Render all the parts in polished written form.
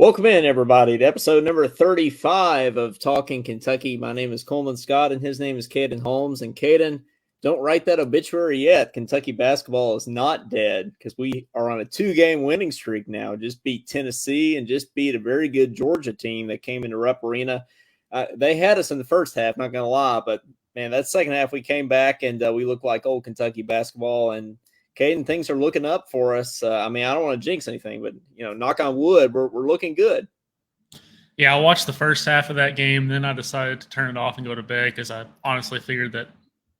Welcome in, everybody, to episode number 35 of Talkin Kentucky. My name is Coleman Scott, and his name is Caden Holmes. And Caden, don't write that obituary yet. Kentucky basketball is not dead because we are on a 2-game winning streak now. Just beat Tennessee and just beat a very good Georgia team that came into Rupp Arena. They had us in the first half, not going to lie, but, man, that second half we came back and we looked like old Kentucky basketball. And Caden, things are looking up for us. I don't want to jinx anything, but, knock on wood, we're looking good. Yeah, I watched the first half of that game. Then I decided to turn it off and go to bed because I honestly figured that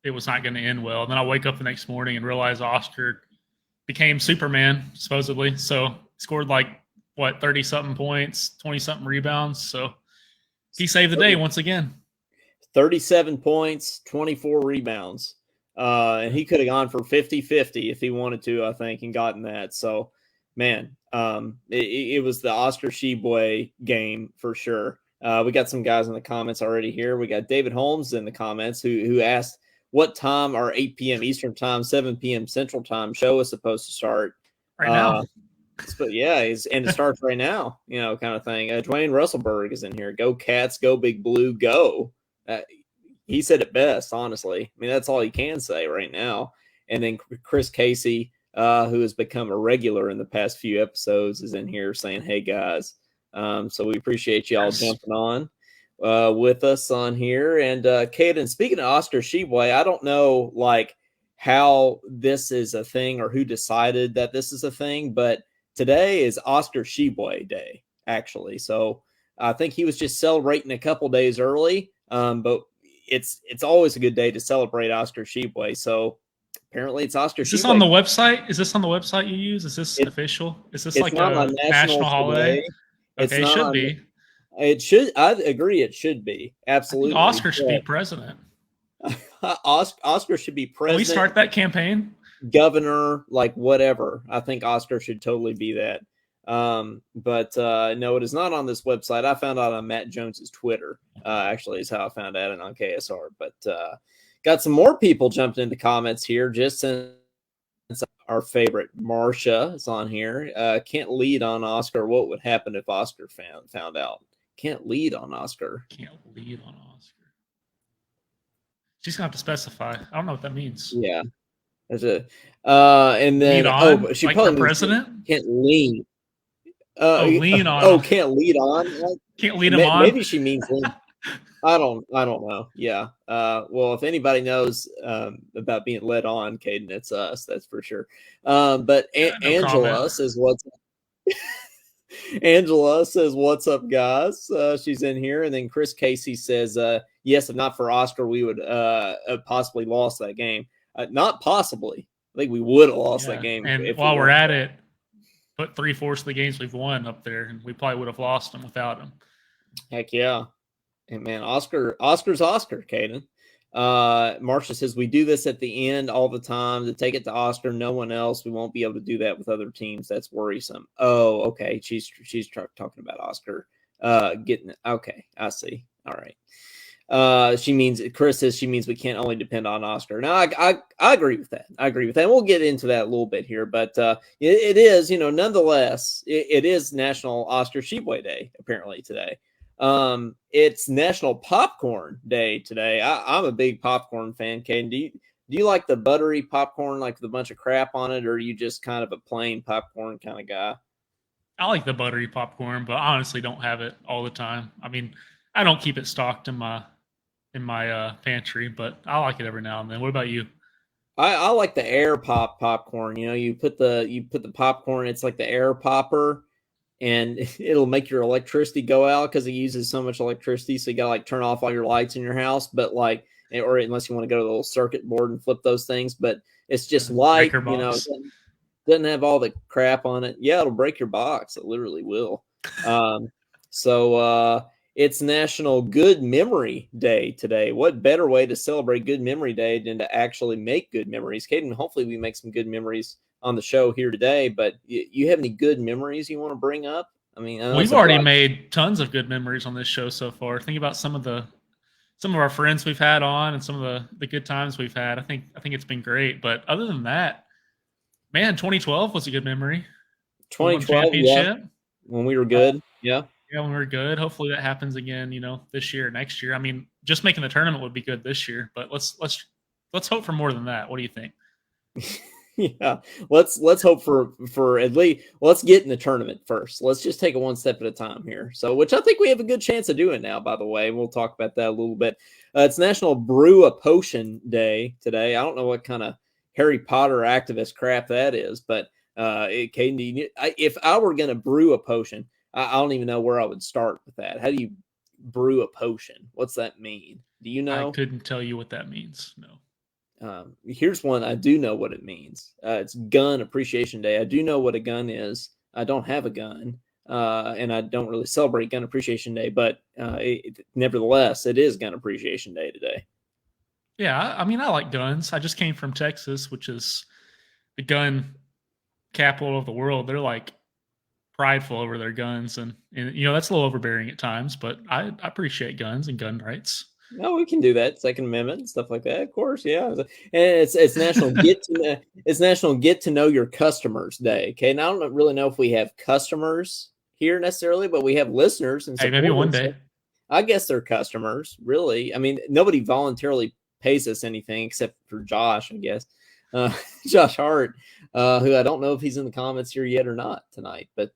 it was not going to end well. And then I wake up the next morning and realize Oscar became Superman, supposedly. So scored 30-something points, 20-something rebounds. So he saved the day once again. 37 points, 24 rebounds. And he could have gone for 50-50 if he wanted to, I think, and gotten that. So, man, it was the Oscar Tshiebwe game for sure. We got some guys in the comments already here. We got David Holmes in the comments who asked what time our 8 p.m. Eastern time, 7 p.m. Central time show is supposed to start. Right now. But yeah, and it starts right now, kind of thing. Dwayne Russellberg is in here. Go Cats, go Big Blue, go. He said it best, honestly. That's all he can say right now. And then Chris Casey, who has become a regular in the past few episodes, is in here saying, hey, guys. So we appreciate you all jumping on with us on here. And Caden, speaking of Oscar Tshiebwe, I don't know, how this is a thing or who decided that this is a thing, but today is Oscar Tshiebwe Day, actually. So I think he was just celebrating a couple days early, but it's always a good day to celebrate Oscar Tshiebwe. So apparently it's Oscar Tshiebwe. Is this on the website? Is this on the website you use? Is this official? Is this like a national holiday? Okay, it should be. It should. I agree. It should be. Absolutely. Oscar should be president. Oscar should be president. Can we start that campaign? Governor, whatever. I think Oscar should totally be that. But no, it is not on this website. I found out on Matt Jones's Twitter, actually is how I found out on KSR, but got some more people jumped into comments here just since our favorite Marcia is on here. Can't lead on Oscar. What would happen if Oscar found out? Can't lead on Oscar. Can't lead on Oscar. She's gonna have to specify. I don't know what that means. Yeah. There's and then she probably president can't lean. Lean on. Can't lead on. Can't lead him on. Maybe she means lean. I don't know. Yeah. Well, if anybody knows about being led on, Caden, it's us. That's for sure. But Angela says what's up. Angela says what's up, guys. She's in here, and then Chris Casey says, yes, if not for Oscar, we would have possibly lost that game. Not possibly. I think we would have lost that game. And while we're at it, put 3/4 of the games we've won up there, and we probably would have lost them without him. Heck yeah. And man, Oscar's Oscar, Caden. Marcia says we do this at the end all the time to take it to Oscar. No one else. We won't be able to do that with other teams. That's worrisome. Oh, okay. She's talking about Oscar getting it. Okay, I see. All right. Chris says she means we can't only depend on Oscar. Now, I agree with that. We'll get into that a little bit here, but it is, nonetheless, it is National Oscar Tshiebwe Day apparently today. It's National Popcorn Day today. I'm a big popcorn fan. Caden, do you like the buttery popcorn, like with a bunch of crap on it, or are you just kind of a plain popcorn kind of guy? I like the buttery popcorn, but I honestly don't have it all the time. I don't keep it stocked in my pantry, but I like it every now and then. What about you? I like the air popcorn. You put the popcorn. It's like the air popper, and it'll make your electricity go out because it uses so much electricity. So you gotta turn off all your lights in your house, but or unless you want to go to the little circuit board and flip those things. But it's just light. Doesn't have all the crap on it. Yeah, it'll break your box. It literally will. It's National Good Memory Day today. What better way to celebrate Good Memory Day than to actually make good memories? Caden, hopefully we make some good memories on the show here today, but you have any good memories you want to bring up? We've already made tons of good memories on this show so far. Think about some of our friends we've had on and some of the good times we've had. I think it's been great. But other than that, man, 2012 was a good memory. 2012, yeah. When we were good. Yeah. Yeah, when we're good. Hopefully that happens again, this year, next year. I mean, just making the tournament would be good this year, but let's hope for more than that. What do you think? Yeah, let's hope for at least let's get in the tournament first. Let's just take it one step at a time here. So, which I think we have a good chance of doing now. By the way, we'll talk about that a little bit. It's National Brew a Potion Day today. I don't know what kind of Harry Potter activist crap that is, but Caden, if I were going to brew a potion, I don't even know where I would start with that. How do you brew a potion? What's that mean? Do you know? I couldn't tell you what that means. No. Here's one I do know what it means. It's Gun Appreciation Day. I do know what a gun is. I don't have a gun, and I don't really celebrate Gun Appreciation Day, but nevertheless, it is Gun Appreciation Day today. Yeah, I mean, I like guns. I just came from Texas, which is the gun capital of the world. They're like prideful over their guns, and that's a little overbearing at times, but I appreciate guns and gun rights. No, we can do that. Second Amendment and stuff like that. Of course, yeah. And it's National Get to Know Your Customers Day. Okay, and I don't really know if we have customers here necessarily, but we have listeners and maybe one day. So I guess they're customers, really. I mean, nobody voluntarily pays us anything except for Josh, I guess. Josh Hart, who I don't know if he's in the comments here yet or not tonight, but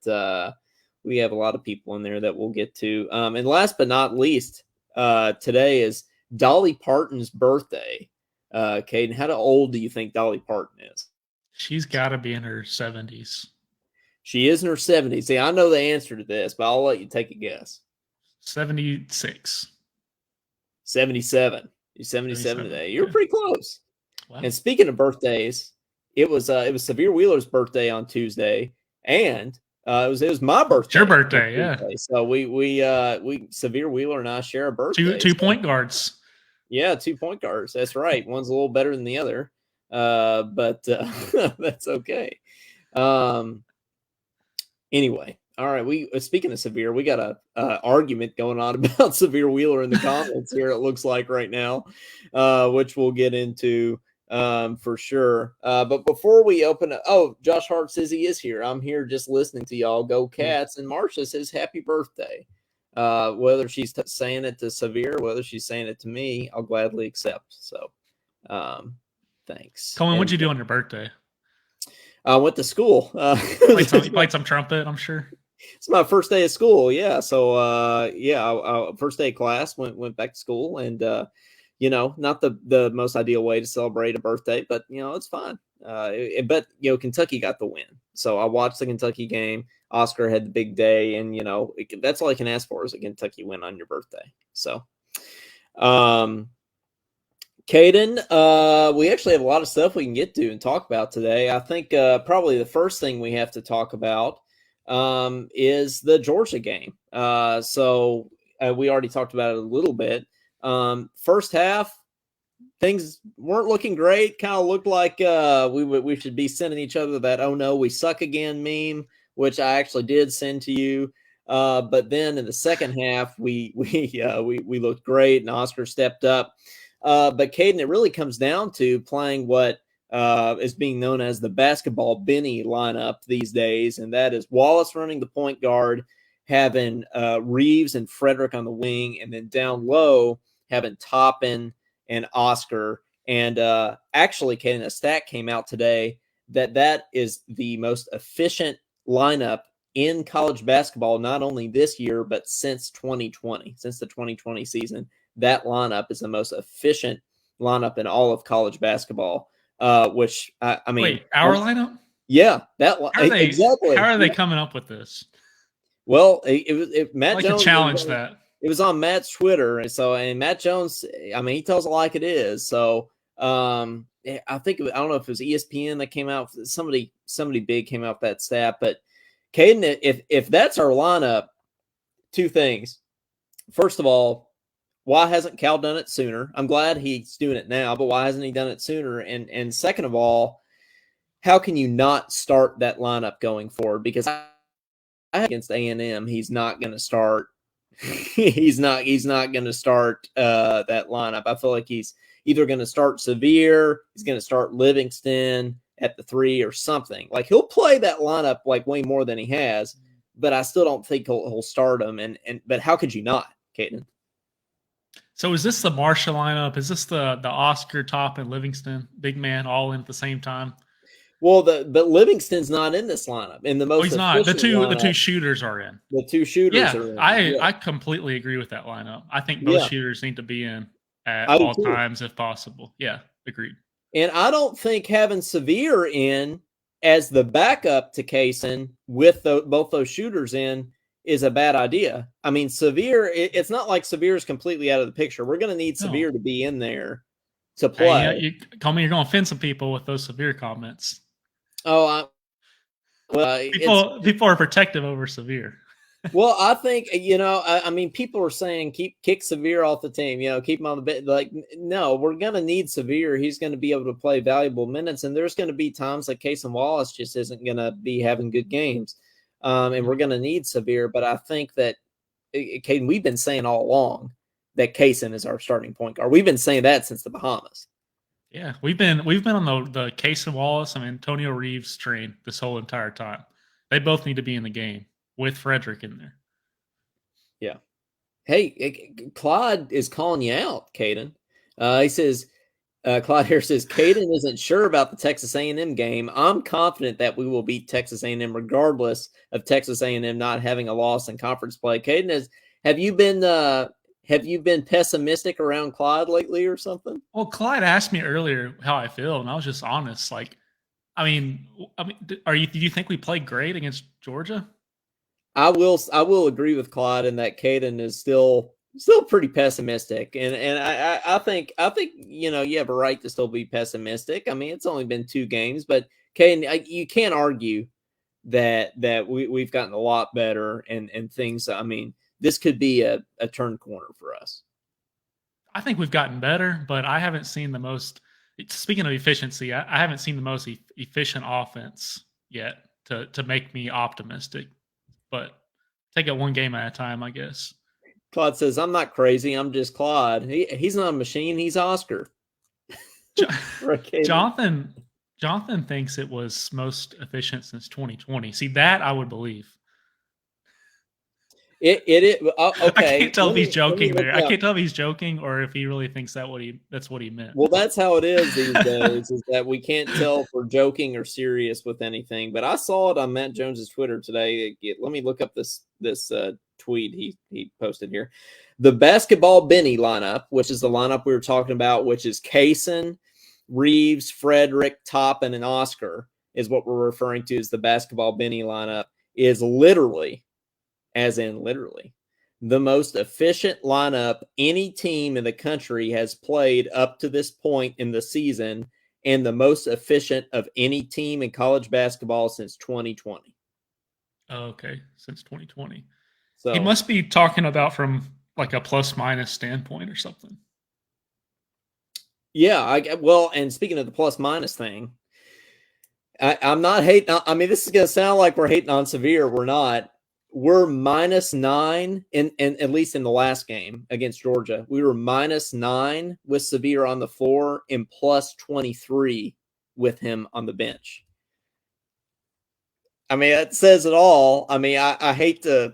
we have a lot of people in there that we'll get to. And last but not least, today is Dolly Parton's birthday. Caden, how old do you think Dolly Parton is? She's got to be in her 70s. She is in her 70s. See, I know the answer to this, but I'll let you take a guess. 76. 77. You're 77 today. You're pretty close. Wow. And speaking of birthdays, it was Severe Wheeler's birthday on Tuesday, and it was my birthday. It's your birthday, yeah. So we Severe Wheeler and I share a birthday. Two point guards. Yeah, 2 point guards. That's right. One's a little better than the other, but that's okay. Anyway, all right. We speaking of Severe, we got a argument going on about Severe Wheeler in the comments here. It looks like right now, which we'll get into for sure. But before we open it, Josh Hart says he is here. I'm here just listening to y'all. Go Cats. And Marcia says happy birthday. Whether she's saying it to Severe, whether she's saying it to me, I'll gladly accept. So, thanks. Coleman, what'd you do on your birthday? I went to school. You played some trumpet, I'm sure. It's my first day of school. Yeah. So, first day of class, went back to school, and, not the most ideal way to celebrate a birthday, but, it's fine. But Kentucky got the win. So I watched the Kentucky game. Oscar had the big day, and, that's all I can ask for is a Kentucky win on your birthday. So, Caden, we actually have a lot of stuff we can get to and talk about today. I think probably the first thing we have to talk about is the Georgia game. So we already talked about it a little bit. First half, things weren't looking great. Kind of looked like we should be sending each other that "oh no, we suck again" meme, which I actually did send to you. But then in the second half, we looked great, and Oscar stepped up. But Caden, it really comes down to playing what is being known as the basketball Benny lineup these days, and that is Wallace running the point guard, having Reeves and Frederick on the wing, and then down low having Toppin and Oscar. And actually, Caden, a stat came out today that is the most efficient lineup in college basketball, not only this year, but since 2020, since the 2020 season. That lineup is the most efficient lineup in all of college basketball, which I mean. Wait, our lineup? Yeah, exactly. How are they coming up with this? Well, Matt Jones challenge that. It was on Matt's Twitter, and Matt Jones, I mean, he tells it like it is. So I think I don't know if it was ESPN that came out. Somebody big came out with that stat. But Caden, if that's our lineup, two things. First of all, why hasn't Cal done it sooner? I'm glad he's doing it now, but why hasn't he done it sooner? And second of all, how can you not start that lineup going forward? Because against A&M, he's not going to start. He's not going to start that lineup. I feel like he's either going to start Severe, he's going to start Livingston at the 3 or something. Like, he'll play that lineup like way more than he has, but I still don't think he'll start him. But how could you not, Caden? So is this the Marshall lineup? Is this the Oscar, Top, and Livingston big man all in at the same time? Well, but Livingston's not in this lineup. In the most he's not. The two lineup, shooters are in. The two shooters are in. I completely agree with that lineup. I think both shooters need to be in at all times if possible. Yeah, agreed. And I don't think having Severe in as the backup to Kaysen with both those shooters in is a bad idea. I mean, Severe, it's not like Severe is completely out of the picture. We're going to need Severe to be in there to play. Hey, you call me, you're going to offend some people with those Severe comments. Oh, people are protective over Severe. Well, I think, I mean, people are saying kick Severe off the team, keep him on the bench. Like, no, we're going to need Severe. He's going to be able to play valuable minutes. And there's going to be times like Kaysen Wallace just isn't going to be having good games. And we're going to need Severe. But I think that, Caden, we've been saying all along that Kaysen is our starting point guard. We've been saying that since the Bahamas. Yeah, we've been on the Kaysen Wallace and Antonio Reeves train this whole entire time. They both need to be in the game with Frederick in there. Yeah. Hey, Claude is calling you out, Caden. He says, Claude here says, Caden isn't sure about the Texas A&M game. I'm confident that we will beat Texas A&M regardless of Texas A&M not having a loss in conference play. Caden, have you been pessimistic around Clyde lately or something? Well, Clyde asked me earlier how I feel, and I was just honest. Like, I mean, do you think we played great against Georgia? I will agree with Clyde in that Caden is still pretty pessimistic, and I think you have a right to still be pessimistic. I mean, it's only been 2 games, but Caden, you can't argue that we've gotten a lot better and things. I mean, this could be a turn corner for us. I think we've gotten better, but I haven't seen the most. Speaking of efficiency, I haven't seen the most efficient offense yet to make me optimistic. But take it one game at a time, I guess. Claude says, "I'm not crazy. I'm just Claude. He's not a machine. He's Oscar." Jonathan thinks it was most efficient since 2020. See, that I would believe. Okay. I can't tell if he's joking there. I can't tell if he's joking or if he really thinks that's what he meant. Well, that's how it is these days, is that we can't tell if we're joking or serious with anything. But I saw it on Matt Jones's Twitter today. Let me look up this tweet he posted here. The basketball Benny lineup, which is the lineup we were talking about, which is Kaysen, Reeves, Frederick, Toppin, and Oscar, is what we're referring to as the basketball Benny lineup, is literally, as in literally, the most efficient lineup any team in the country has played up to this point in the season, and the most efficient of any team in college basketball since 2020. Oh, okay, since 2020. So he must be talking about from like a plus-minus standpoint or something. Yeah, and speaking of the plus-minus thing, I'm not hating. I mean, this is going to sound like we're hating on Severe. We're not. We're -9 in at least in the last game against Georgia. We were -9 with Severe on the floor and +23 with him on the bench. I mean, that says it all. I mean, I hate to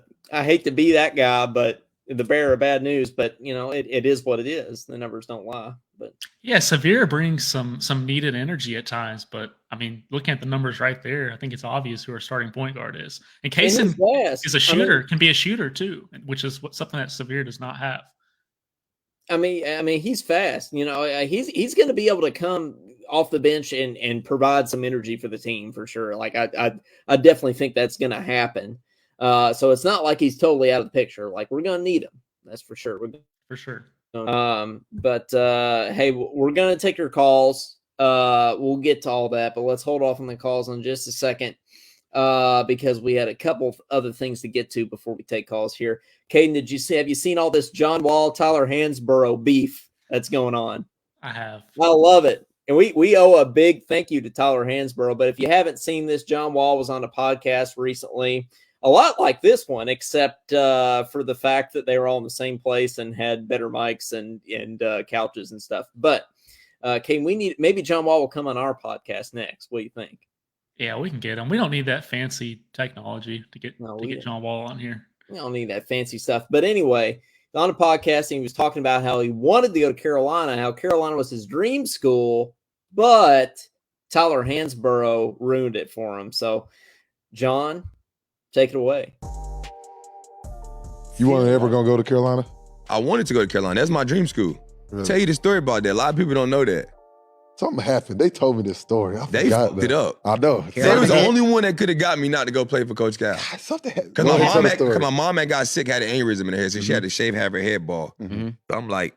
be that guy, but the bearer of bad news. But it is what it is. The numbers don't lie. But yeah, Severe brings some needed energy at times, but I mean, looking at the numbers right there, I think it's obvious who our starting point guard is. And Kaysen is a shooter, can be a shooter too, which is something that Severe does not have. I mean, he's fast. He's going to be able to come off the bench and provide some energy for the team for sure. Like I definitely think that's going to happen. So it's not like he's totally out of the picture. Like, we're going to need him. That's for sure. For sure. But hey, we're going to take your calls. We'll get to all that, but let's hold off on the calls in just a second because we had a couple of other things to get to before we take calls here. Caden, have you seen all this John Wall, Tyler Hansborough beef that's going on? I have. I love it. And we owe a big thank you to Tyler Hansborough. But if you haven't seen this, John Wall was on a podcast recently, a lot like this one, except for the fact that they were all in the same place and had better mics and couches and stuff. But maybe John Wall will come on our podcast next. What do you think? Yeah, we can get him. We don't need that fancy technology to get No, get John Wall on here. We don't need that fancy stuff. But anyway, on the podcast, he was talking about how he wanted to go to Carolina, how Carolina was his dream school, but Tyler Hansborough ruined it for him. So, John, take it away. You weren't ever going to go to Carolina? I wanted to go to Carolina. That's my dream school. Really? Tell you the story about that. A lot of people don't know that. Something happened. They told me this story. They fucked it up. I know. They was the only one that could have got me not to go play for Coach Cal. Something happened. Because my mom had got sick, had an aneurysm in her head, so she had to shave half her head bald. Mm-hmm. So I'm like,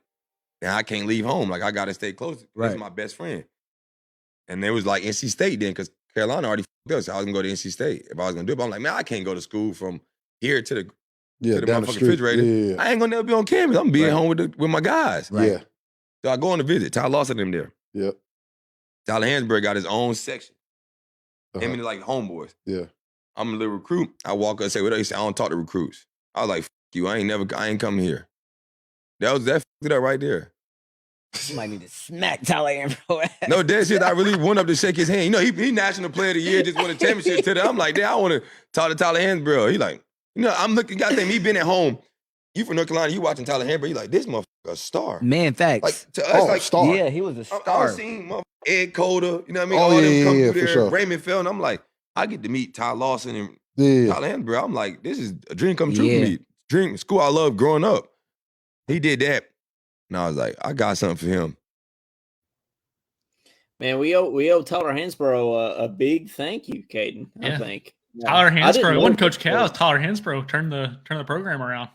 now I can't leave home. Like, I got to stay close. Right. That's my best friend. And there was like NC State then, because Carolina already fucked us. So I was going to go to NC State if I was going to do it. But I'm like, man, I can't go to school from here to the down the motherfucking street. refrigerator. Yeah. I ain't going to never be on campus. I'm going to be at home with my guys. Right. Yeah. So I go on a visit. Ty Lawson them there. Yep. Tyler Hansborough got his own section. Uh-huh. Him and like homeboys. Yeah. I'm a little recruit. I walk up and say, what up? He said, I don't talk to recruits. I was like, fuck you. I ain't coming here. That fucked it up right there. You might need to smack Tyler Hansborough. No, dead shit. I really went up to shake his hand. You know, he National Player of the Year, just won a championship today. I'm like, damn, I want to talk to Tyler Hansborough. He like, you know, I'm looking, goddamn, he been at home. You from North Carolina, you watching Tyler Hansborough. You like, this motherfucker a star. Man, facts. Like, to us, like, star. Yeah, he was a star. I was seeing motherfucker Ed Coder, you know what I mean? Oh, All them come through for there, sure. Raymond Fell, and I'm like, I get to meet Ty Lawson and Yeah. Tyler Hansborough. I'm like, this is a dream come true Yeah. for me. Dream, school I love growing up. He did that. And I was like, I got something for him. Man, we owe Tyler Hansborough a big thank you, Caden. I Yeah. think Tyler Hansborough, when Coach Cal. Cal, Tyler Hansborough turned the program around.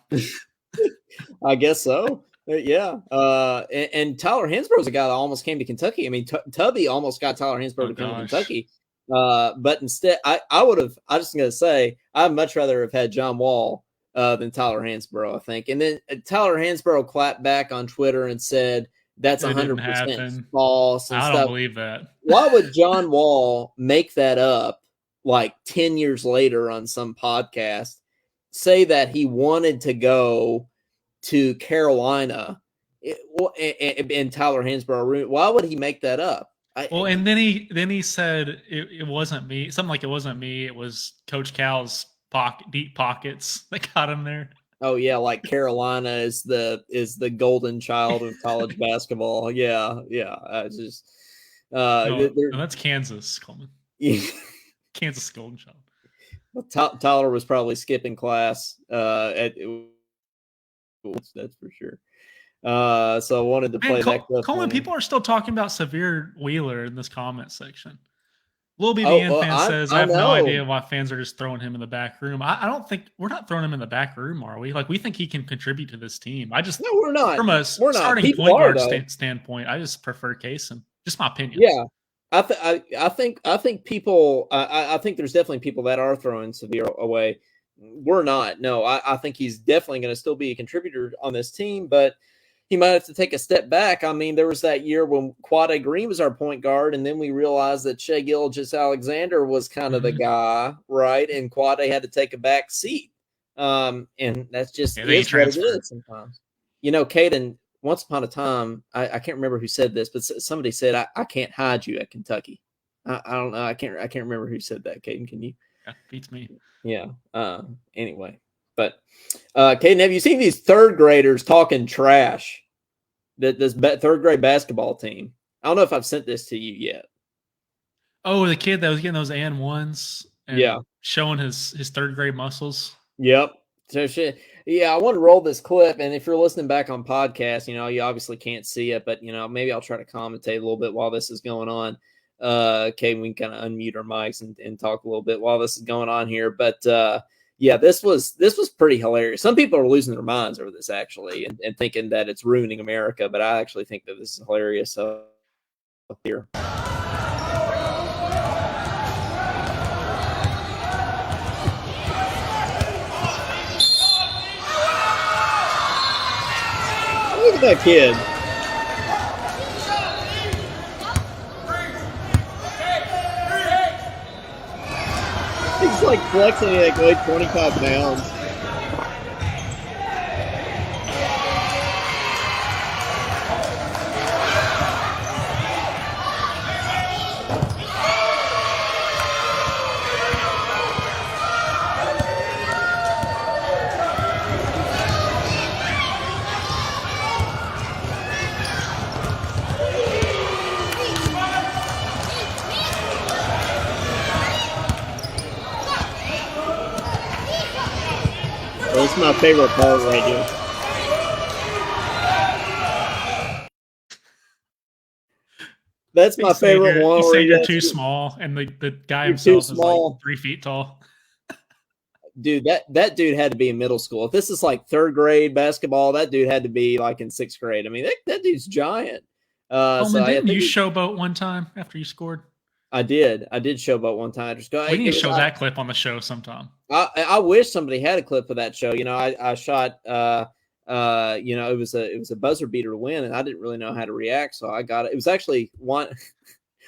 I guess so. Yeah. And Tyler Hansborough's a guy that almost came to Kentucky. I mean, Tubby almost got Tyler Hansborough to come to Kentucky. But instead, I just going to say, I'd much rather have had John Wall than Tyler Hansborough, I think. And then Tyler Hansborough clapped back on Twitter and said, that's 100% false. And I stuff. don't believe that. Why would John Wall make that up like 10 years later on some podcast, say that he wanted to go to Carolina and Tyler Hansborough? Why would he make that up? And then he said it wasn't me. Something like it wasn't me. It was Coach Cal's deep pockets that got him there. Oh yeah, like Carolina is the golden child of college basketball. Yeah. I just no, that's Kansas, Coleman. Yeah. Kansas golden child. Well, Tyler was probably skipping class. That's for sure. So I wanted to play that clip. Coleman, people are still talking about Severe Wheeler in this comment section. Lil BBN fan says, I have no idea why fans are just throwing him in the back room. I don't think we're not throwing him in the back room, are we? Like, we think he can contribute to this team. No, we're not. From a starting point guard standpoint, I just prefer Kaysen. Just my opinion. Yeah. I think people. I think there's definitely people that are throwing Severe away. We're not. No, I think he's definitely going to still be a contributor on this team, but he might have to take a step back. I mean, there was that year when Quade Green was our point guard, and then we realized that Shai Gilgeous-Alexander was kind of the guy, right? And Quade had to take a back seat. And that's just is what it is sometimes. You know, Caden, once upon a time, I can't remember who said this, but somebody said, I can't hide you at Kentucky. I don't know. I can't remember who said that. Caden, can you? Yeah, beats me. Yeah. Anyway. But, Caden, have you seen these third graders talking trash? This third grade basketball team. I don't know if I've sent this to you yet. Oh, the kid that was getting those AN1s and showing his third grade muscles. Yep. So I want to roll this clip. And if you're listening back on podcast, you know, you obviously can't see it, but, you know, maybe I'll try to commentate a little bit while this is going on. Okay, we can kind of unmute our mics and talk a little bit while this is going on here. But, yeah, this was pretty hilarious. Some people are losing their minds over this, actually, and thinking that it's ruining America. But I actually think that this is hilarious. So here. Look at that kid. He's like flexing, he like weighed 25 pounds. my favorite part right here. That's my favorite one. You where say he you're goes, too small, and the guy You're too himself is like small. 3 feet tall. Dude, that dude had to be in middle school. If this is like third grade basketball, that dude had to be like in sixth grade. I mean, that dude's giant. Coleman, I didn't think you showboat one time after you scored? I did showboat one time. Just go. We need it to was- show I- that clip on the show sometime. I wish somebody had a clip of that show. You know, I shot. You know, it was a buzzer beater to win, and I didn't really know how to react, so I got it. It was actually one.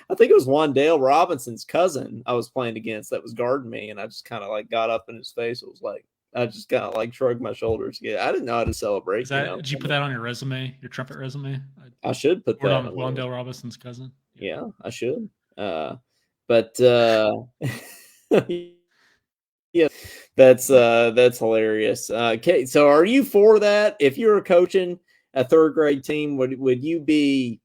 I think it was Wandale Robinson's cousin I was playing against that was guarding me, and I just kind of like got up in his face. It was like I just kind of like shrugged my shoulders. Yeah, I didn't know how to celebrate. Is that, did you put that on your resume, your trumpet resume? I should put Or that on Wandale Robinson's cousin. Yeah, I should. But yeah, that's hilarious. Okay, so are you for that? If you were coaching a third grade team, would you be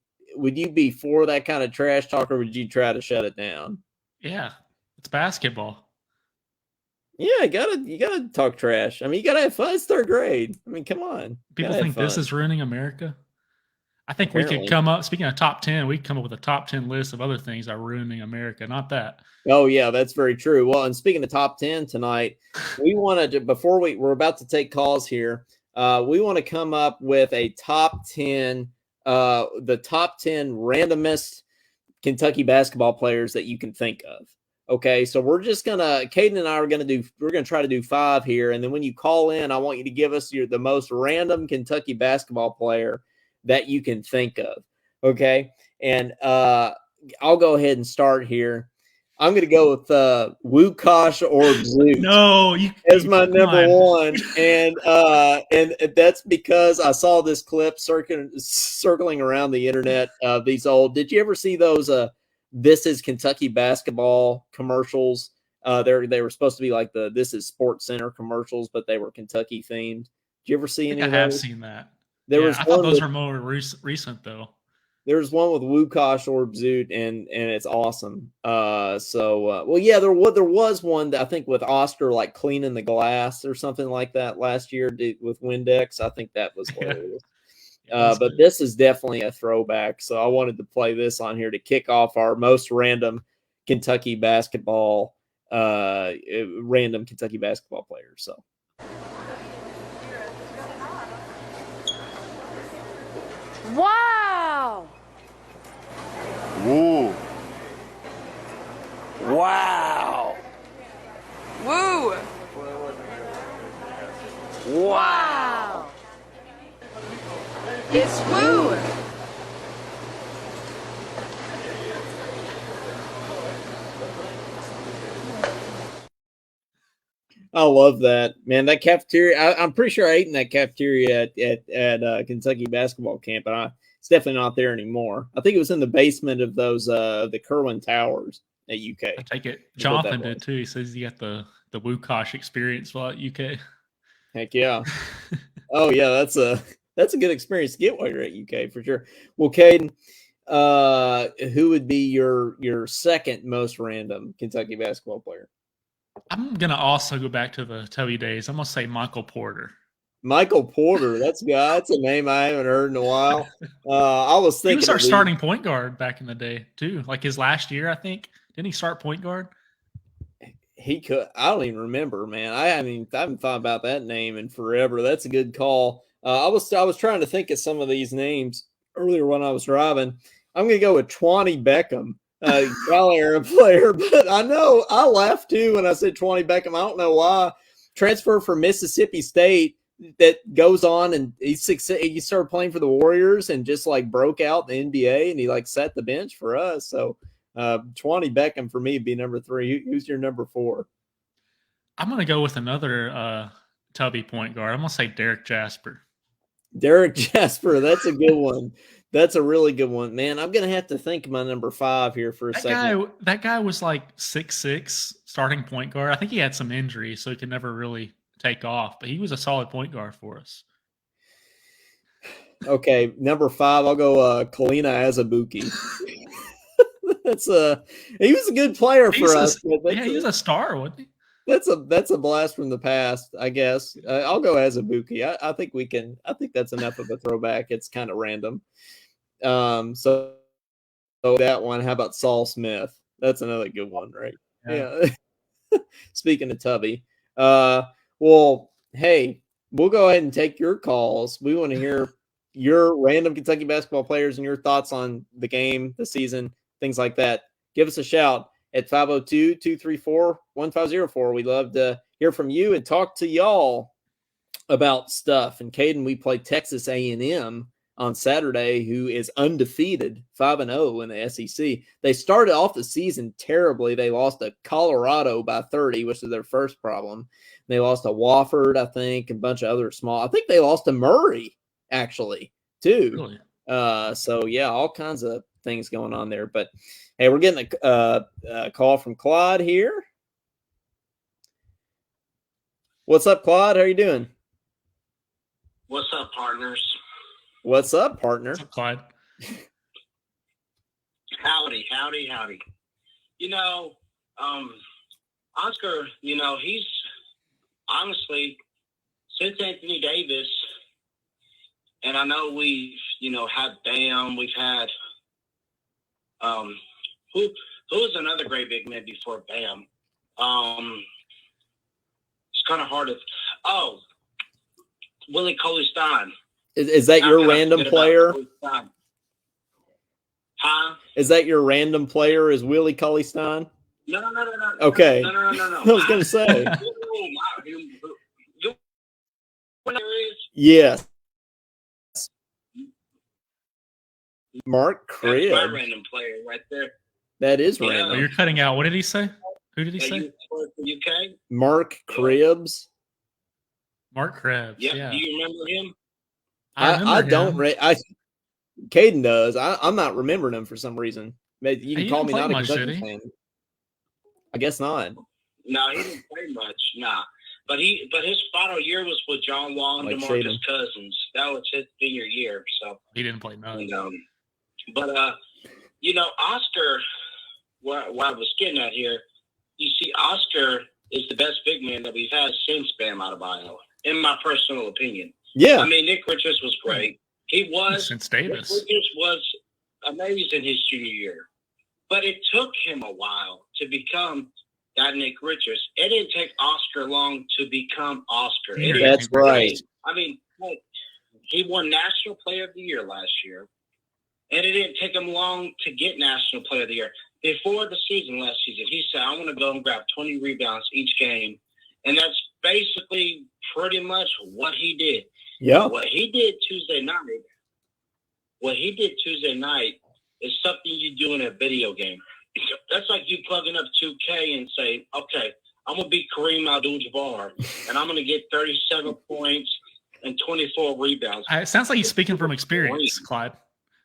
for that kind of trash talk, or would you try to shut it down? Yeah, it's basketball. Yeah, you gotta talk trash. I mean, you gotta have fun. It's third grade. I mean, come on. People think this is ruining America. I think Apparently. we could come up, speaking of top 10, we could come up with a top 10 list of other things that are ruining America. Not that. Oh, yeah, that's very true. Well, and speaking of top 10 tonight, we wanted to, before we're about to take calls here, we want to come up with a top 10, the top 10 randomest Kentucky basketball players that you can think of. Okay, so we're just gonna, Caden and I are we're gonna try to do 5 here, and then when you call in, I want you to give us the most random Kentucky basketball player that you can think of. Okay, and I'll go ahead and start here. I'm gonna go with Łukasz or Zoot. No, as my number one, and that's because I saw this clip circling around the internet. These old. Did you ever see those? This is Kentucky basketball commercials. They were supposed to be like the This is Sports Center commercials, but they were Kentucky themed. Did you ever see any of those? I have seen that. I thought those were more recent though. There's one with Łukasz or Zoot, and it's awesome. Well, yeah, there was one that I think with Oscar like cleaning the glass or something like that last year with Windex. I think that was hilarious. But this is definitely a throwback. So I wanted to play this on here to kick off our most random Kentucky basketball players. So. Wow! Woo! Wow! Woo! Wow! It's woo! I love that, man. That cafeteria. I'm pretty sure I ate in that cafeteria at Kentucky basketball camp, but it's definitely not there anymore. I think it was in the basement of those the Kerwin Towers at UK. I take it Jonathan did too. He says he got the Łukasz experience while at UK. Heck yeah. Oh yeah, that's a good experience to get while you're at UK for sure. Well, Caden, who would be your second most random Kentucky basketball player? I'm gonna also go back to the Tubby days. I'm gonna say Michael Porter. Michael Porter, that's a name I haven't heard in a while. I was thinking he was our starting point guard back in the day too. Like his last year, I think. Didn't he start point guard? He could. I don't even remember, man. I haven't thought about that name in forever. That's a good call. I was trying to think of some of these names earlier when I was driving. I'm gonna go with Twanny Beckham. Cal player, but I know I laughed too when I said Twanny Beckham. I don't know why. Transfer from Mississippi State that goes on, and he started playing for the Warriors and just like broke out in the NBA, and he like set the bench for us. So Twanny Beckham for me would be number 3. Who's your number 4? I'm gonna go with another Tubby point guard. I'm gonna say Derek Jasper. Derek Jasper, that's a good one. That's a really good one, man. I'm gonna have to think of my number 5 here for a second. That guy was like 6'6", starting point guard. I think he had some injuries, so he could never really take off. But he was a solid point guard for us. Okay, number 5, I'll go Kalina Azubuike. He was a good player for us. He was a star, wasn't he? That's a blast from the past, I guess. I'll go as Ibuki. I think we can. I think that's enough of a throwback. It's kind of random. So that one. How about Saul Smith? That's another good one, right? Yeah. Speaking of Tubby, well, hey, we'll go ahead and take your calls. We want to hear your random Kentucky basketball players and your thoughts on the game, the season, things like that. Give us a shout at 502-234-1504. We'd love to hear from you and talk to y'all about stuff. And Caden, we play Texas A&M on Saturday, who is undefeated, 5-0 in the SEC. They started off the season terribly. They lost to Colorado by 30, which is their first problem. They lost to Wofford, I think, and a bunch of other small. I think they lost to Murray, actually, too. Really? So, yeah, all kinds of things going on there. But, hey, we're getting a call from Claude here. What's up, Claude? How are you doing? What's up, partners? What's up, partner? What's up, Clyde? Howdy, howdy, howdy. Oscar, he's honestly, since Anthony Davis, and I know we've, had Bam, we've had, who was another great big man before Bam? It's kind of hard to, Willie Cauley-Stein. Is that your random player? Huh? Is that your random player? Is Willie Cauley-Stein? No. Okay. No. I was going to say. Yes. Mark That's Cribb. my random player right there. That is Yeah. Oh, random. you're cutting out. What did he say? Who did he That say? you play for UK? Mark Cribbs. Mark Krebs. Yep. Yeah. Do you remember him? I don't. him. Caden does. I'm not remembering him for some reason. Maybe you can He call didn't me play not a much, Kentucky did he? fan. I guess not. No, he didn't play much. Nah. But his final year was with John Wall and Like DeMarcus Shaden. Cousins. That was his senior year. So, He didn't play none. but Oscar, what I was getting at here, you see, Oscar is the best big man that we've had since Bam Adebayo, in my personal opinion. Yeah. I mean, Nick Richards was great. He was. Since Nick Davis. Richards was amazing his junior year. But it took him a while to become that Nick Richards. It didn't take Oscar long to become Oscar. Yeah, That's right. I mean, he won National Player of the Year last year. And it didn't take him long to get National Player of the Year. Before the season, last season, he said, I want to go and grab 20 rebounds each game. And that's basically pretty much what he did. Yeah. What he did Tuesday night is something you do in a video game. That's like you plugging up 2K and say, okay, I'm going to be Kareem Abdul-Jabbar, and I'm going to get 37 points and 24 rebounds. It sounds like he's speaking from experience, Clyde.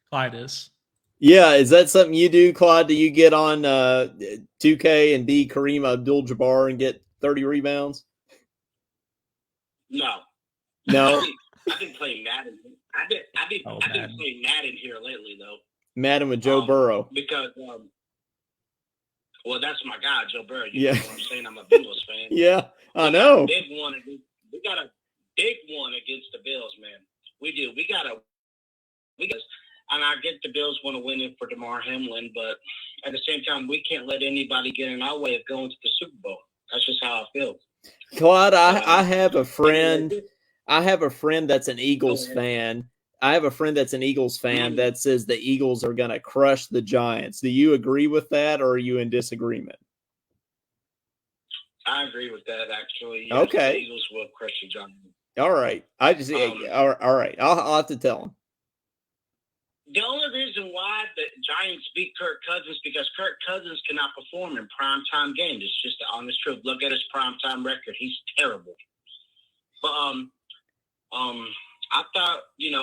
Clyde is. Yeah. Is that something you do, Claude? Do you get on 2K and be Kareem Abdul-Jabbar and get 30 rebounds? No. No. I've been playing Madden. I've been playing Madden here lately, though. Madden with Joe Burrow. Because, well, that's my guy, Joe Burrow. You Yeah. know what I'm saying? I'm a Bengals fan. Yeah, I know. We got a big one against the Bills, man. We do. And I get the Bills want to win it for DeMar Hamlin, but at the same time, we can't let anybody get in our way of going to the Super Bowl. That's just how I feel. Claude, I have a friend. I have a friend that's an Eagles fan. That says the Eagles are going to crush the Giants. Do you agree with that, or are you in disagreement? I agree with that, actually. Yes, Okay. The Eagles will crush the Giants. All right. I just all right. I'll have to tell him. The only reason why the Giants beat Kirk Cousins because Kirk Cousins cannot perform in primetime games. It's just the honest truth. Look at his primetime record. He's terrible. But I thought,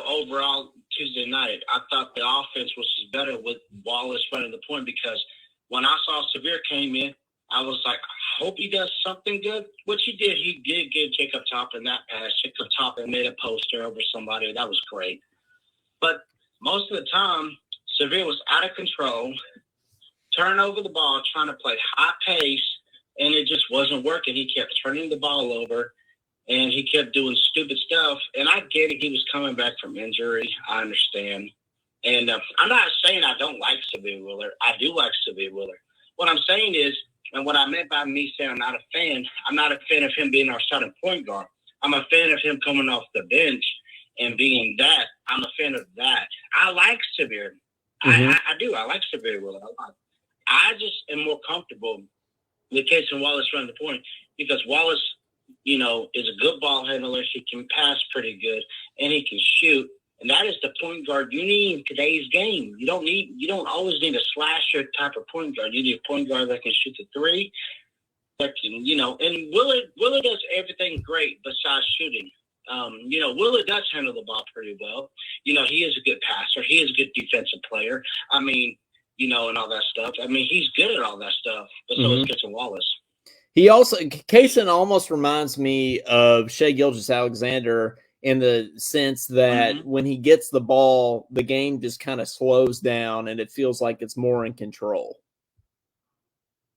overall Tuesday night, I thought the offense was better with Wallace running the point because when I saw Severe came in, I was like, I hope he does something good, which he did. He did give Jacob Toppin that pass. Jacob Toppin made a poster over somebody. That was great. But most of the time, Severe was out of control, turning over the ball, trying to play high pace, and it just wasn't working. He kept turning the ball over, and he kept doing stupid stuff. And I get it. He was coming back from injury. I understand. And I'm not saying I don't like Severe Wheeler. I do like Severe Wheeler. What I'm saying is, and what I meant by me saying I'm not a fan of him being our starting point guard. I'm a fan of him coming off the bench and being that. I'm a fan of that. I like Severe. I do. I like Severe Wheeler. I just am more comfortable with Casey Wallace running the point because Wallace, is a good ball handler. He can pass pretty good, and he can shoot. And that is the point guard you need in today's game. You don't always need a slasher type of point guard. You need a point guard that can shoot the three, that can, and Willard does everything great besides shooting. Willard does handle the ball pretty well. He is a good passer. He is a good defensive player. And all that stuff. He's good at all that stuff, but so is Casey Wallace. He also, Kaysen almost reminds me of Shai Gilgeous-Alexander in the sense that when he gets the ball, the game just kind of slows down and it feels like it's more in control.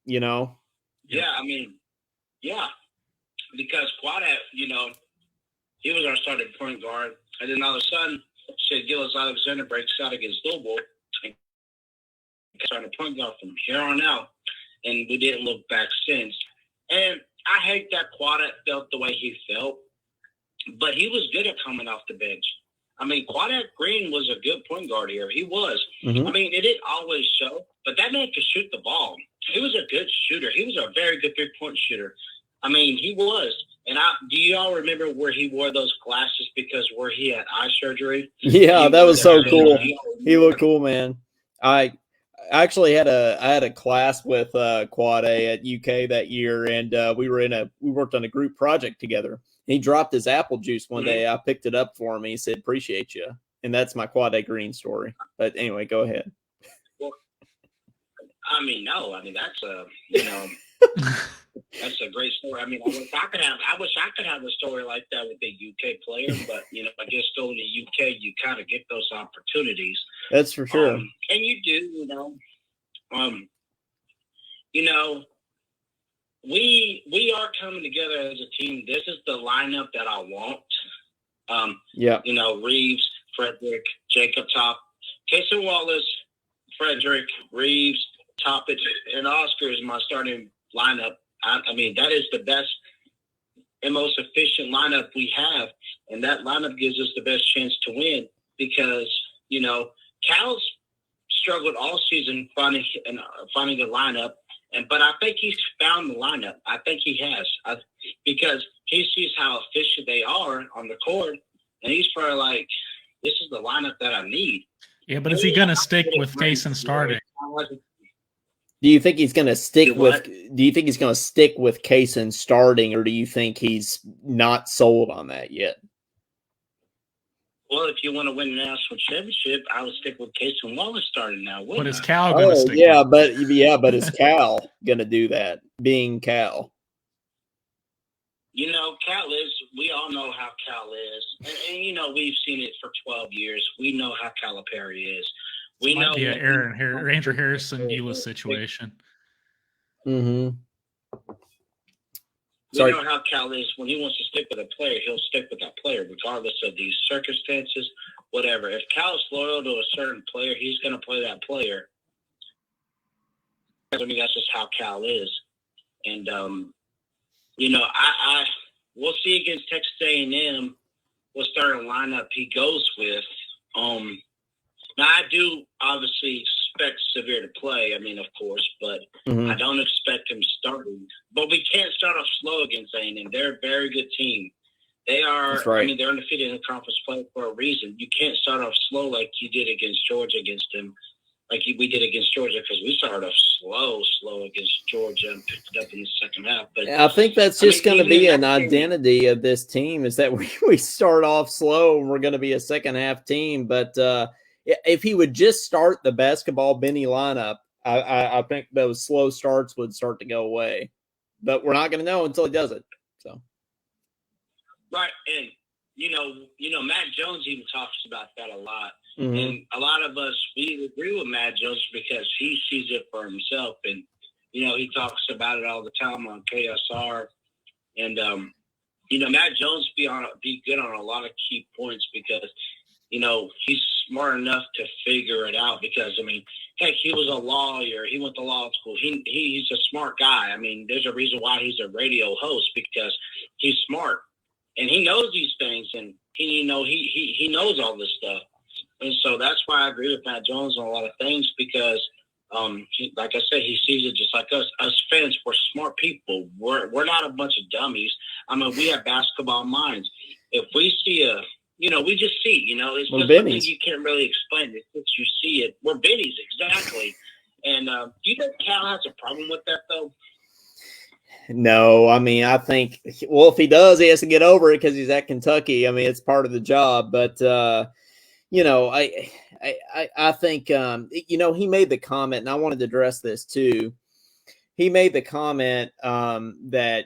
Yeah, because Quadat, he was our starting point guard, and then all of a sudden, Shai Gilgeous-Alexander breaks out against Louisville and started point guard from here on out, and we didn't look back since. And I hate that Quadat felt the way he felt, but he was good at coming off the bench. Quadat Green was a good point guard here. He was. It didn't always show, but that man could shoot the ball. He was a good shooter. He was a very good three-point shooter. He was. And do you all remember where he wore those glasses because where he had eye surgery? Yeah, that was so cool. He looked cool, man. I actually had a class with Quad A at UK that year, and we worked on a group project together. He dropped his apple juice one day. I picked it up for him. He said, "Appreciate you," and that's my Quad A Green story. But anyway, go ahead. Well, that's a great story. I wish I could have a story like that with a UK player, but I guess going to UK, you kind of get those opportunities. That's for sure. And you do, we are coming together as a team. This is the lineup that I want. Reeves, Frederick, Jacob Top, Casey Wallace, Frederick, Reeves, Toppich, and Oscar is my starting lineup. That is the best and most efficient lineup we have, and that lineup gives us the best chance to win because, Cal's struggled all season finding the lineup, but I think he's found the lineup. I think he has because he sees how efficient they are on the court, and he's probably like, this is the lineup that I need. Yeah, but is he going to stick with Kaysen starting? Do you think he's going to stick with? Do you think he's going to stick with Kaysen starting, or do you think he's not sold on that yet? Well, if you want to win a national championship, I would stick with Kaysen Wallace starting now. But is Cal going to stick? But is Cal going to do that? Being Cal, Cal is. We all know how Cal is, and we've seen it for 12 years. We know how Calipari is. We know Andrew Harrison Eula situation. We know how Cal is. When he wants to stick with a player, he'll stick with that player, regardless of these circumstances, whatever. If Cal's loyal to a certain player, he's going to play that player. That's just how Cal is. And, we'll see against Texas A&M what starting lineup he goes with. Now, I do obviously expect Severe to play, of course, but I don't expect him starting. But we can't start off slow against A&M. They're a very good team. They are, That's right. They're undefeated in the conference play for a reason. You can't start off slow like you did against Georgia against them, like we did against Georgia, because we started off slow against Georgia and picked it up in the second half. But I think that's just going to be an identity of this team is that we start off slow and we're going to be a second half team. But if he would just start the basketball Benny lineup, I think those slow starts would start to go away. But we're not going to know until he does it. So, right, and Matt Jones even talks about that a lot, and a lot of us we agree with Matt Jones because he sees it for himself, and He talks about it all the time on KSR. And, Matt Jones be good on a lot of key points because, he's smart enough to figure it out because, heck, he was a lawyer. He went to law school. He's a smart guy. There's a reason why he's a radio host because he's smart and he knows these things and he knows all this stuff. And so that's why I agree with Matt Jones on a lot of things because, like I said, he sees it just like us. Us fans, we're smart people. We're not a bunch of dummies. We have basketball minds. If we see we just see, it's We're just something bennies. you can't really explain. It's just you see it. We're bennies, exactly. And do you think Cal has a problem with that, though? No, I think, well, if he does, he has to get over it because he's at Kentucky. It's part of the job. But, I think, he made the comment, and I wanted to address this too. He made the comment that,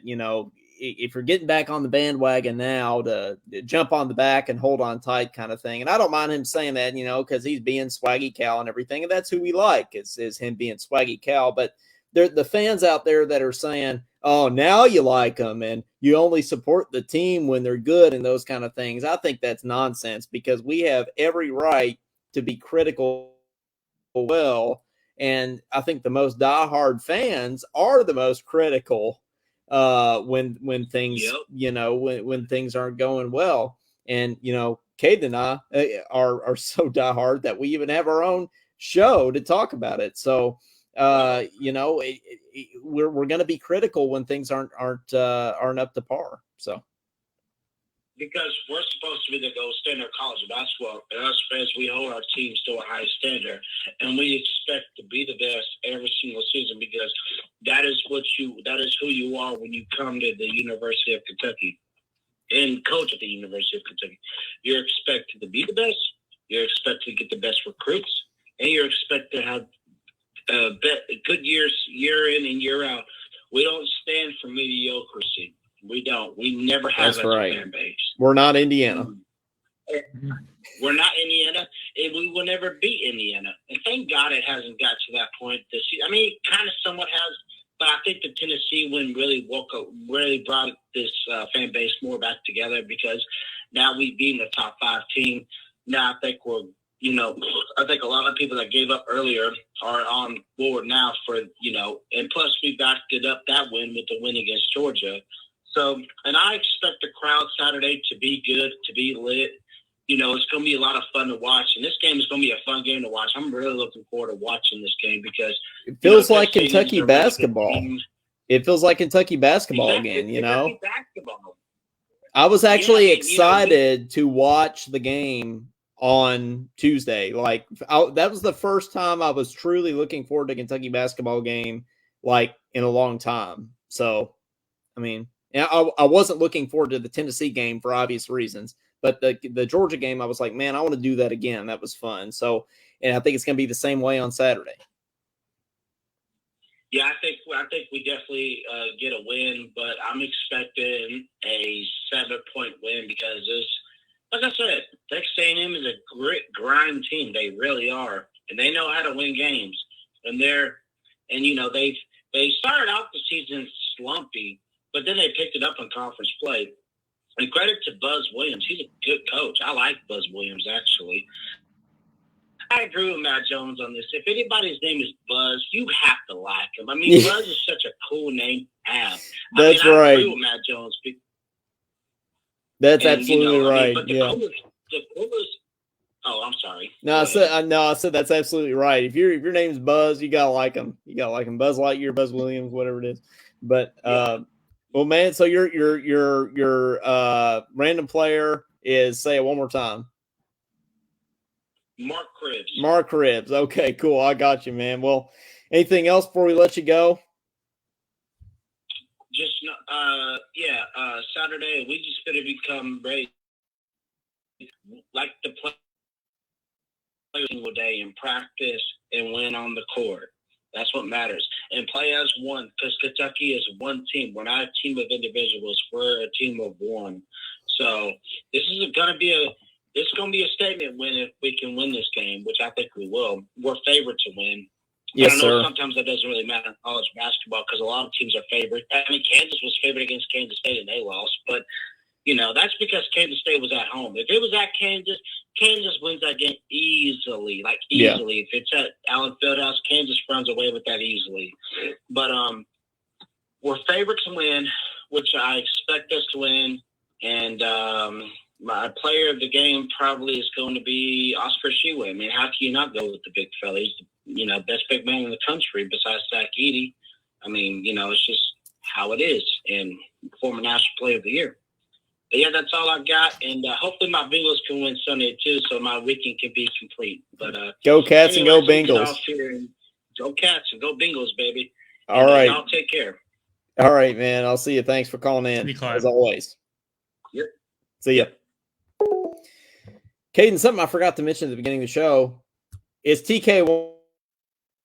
if you're getting back on the bandwagon now, to jump on the back and hold on tight kind of thing. And I don't mind him saying that, because he's being Swaggy Cal and everything. And that's who we like is him being Swaggy Cal. But the fans out there that are saying, oh, now you like them and you only support the team when they're good and those kind of things. I think that's nonsense because we have every right to be critical. Well, and I think the most diehard fans are the most critical when things, when things aren't going well. And, Caden and I are so diehard that we even have our own show to talk about it. So, we're going to be critical when things aren't up to par. So. Because we're supposed to be the gold standard of college basketball, and us fans, we hold our teams to a high standard, and we expect to be the best every single season because that is who you are when you come to the University of Kentucky and coach at the University of Kentucky. You're expected to be the best, you're expected to get the best recruits, and you're expected to have good years year in and year out. We don't stand for mediocrity. We don't. We never have That's right. A fan base. We're not Indiana. We're not Indiana, and we will never be Indiana. And thank God it hasn't got to that point this year. It kind of somewhat has, but I think the Tennessee win really brought this fan base more back together because now we being the top 5 team. Now I think we're, I think a lot of people that gave up earlier are on board now for, and plus we backed it up that win with the win against Georgia. So, and I expect the crowd Saturday to be good, to be lit. It's going to be a lot of fun to watch. And this game is going to be a fun game to watch. I'm really looking forward to watching this game because it feels like Kentucky basketball. It feels like Kentucky basketball again, Kentucky basketball. I was actually excited to watch the game on Tuesday. That was the first time I was truly looking forward to Kentucky basketball game, in a long time. So, I wasn't looking forward to the Tennessee game for obvious reasons, but the Georgia game, I was like, man, I want to do that again. That was fun. So, and I think it's going to be the same way on Saturday. Yeah, I think we definitely get a win, but I'm expecting a 7-point win because like I said, Texas A&M is a grit grind team. They really are, and they know how to win games. And they started out the season slumpy. But then they picked it up in conference play. And credit to Buzz Williams. He's a good coach. I like Buzz Williams, actually. I agree with Matt Jones on this. If anybody's name is Buzz, you have to like him. Buzz is such a cool name to have. That's right. I agree with Matt Jones. That's absolutely right. But the coolest. Oh, I'm sorry. I said that's absolutely right. If your name's Buzz, you gotta like him. You gotta like him. Buzz Lightyear, Buzz Williams, whatever it is. But well, man, so your random player is, say it one more time. Mark Cribbs. Mark Cribbs. Okay, cool. I got you, man. Well, anything else before we let you go? Just Saturday we just gonna become ready, like the play single day and practice and win on the court. That's what matters. And play as one, because Kentucky is one team. We're not a team of individuals. We're a team of one. So this is going to be a statement win if we can win this game, which I think we will. We're favored to win. Yes, I know sir. sometimes that doesn't really matter in college basketball because a lot of teams are favored. I mean, Kansas was favored against Kansas State and they lost, but that's because Kansas State was at home. If it was at Kansas, Kansas wins that game easily, like easily. Yeah. If it's at Allen Fieldhouse, Kansas runs away with that easily. But we're favored to win, which I expect us to win. And my player of the game probably is going to be Oscar Sheway. I mean, how can you not go with the big fella? He's the best big man in the country besides Zach Edey. I mean, it's just how it is. And former National Player of the Year. But yeah, that's all I've got. And hopefully my Bengals can win Sunday too, so my weekend can be complete. But go Cats and go anyways, Bengals. Go Cats and go Bengals, baby. All right. Y'all take care. All right, man. I'll see you. Thanks for calling in, as always. Yep. See ya. Caden, something I forgot to mention at the beginning of the show is TK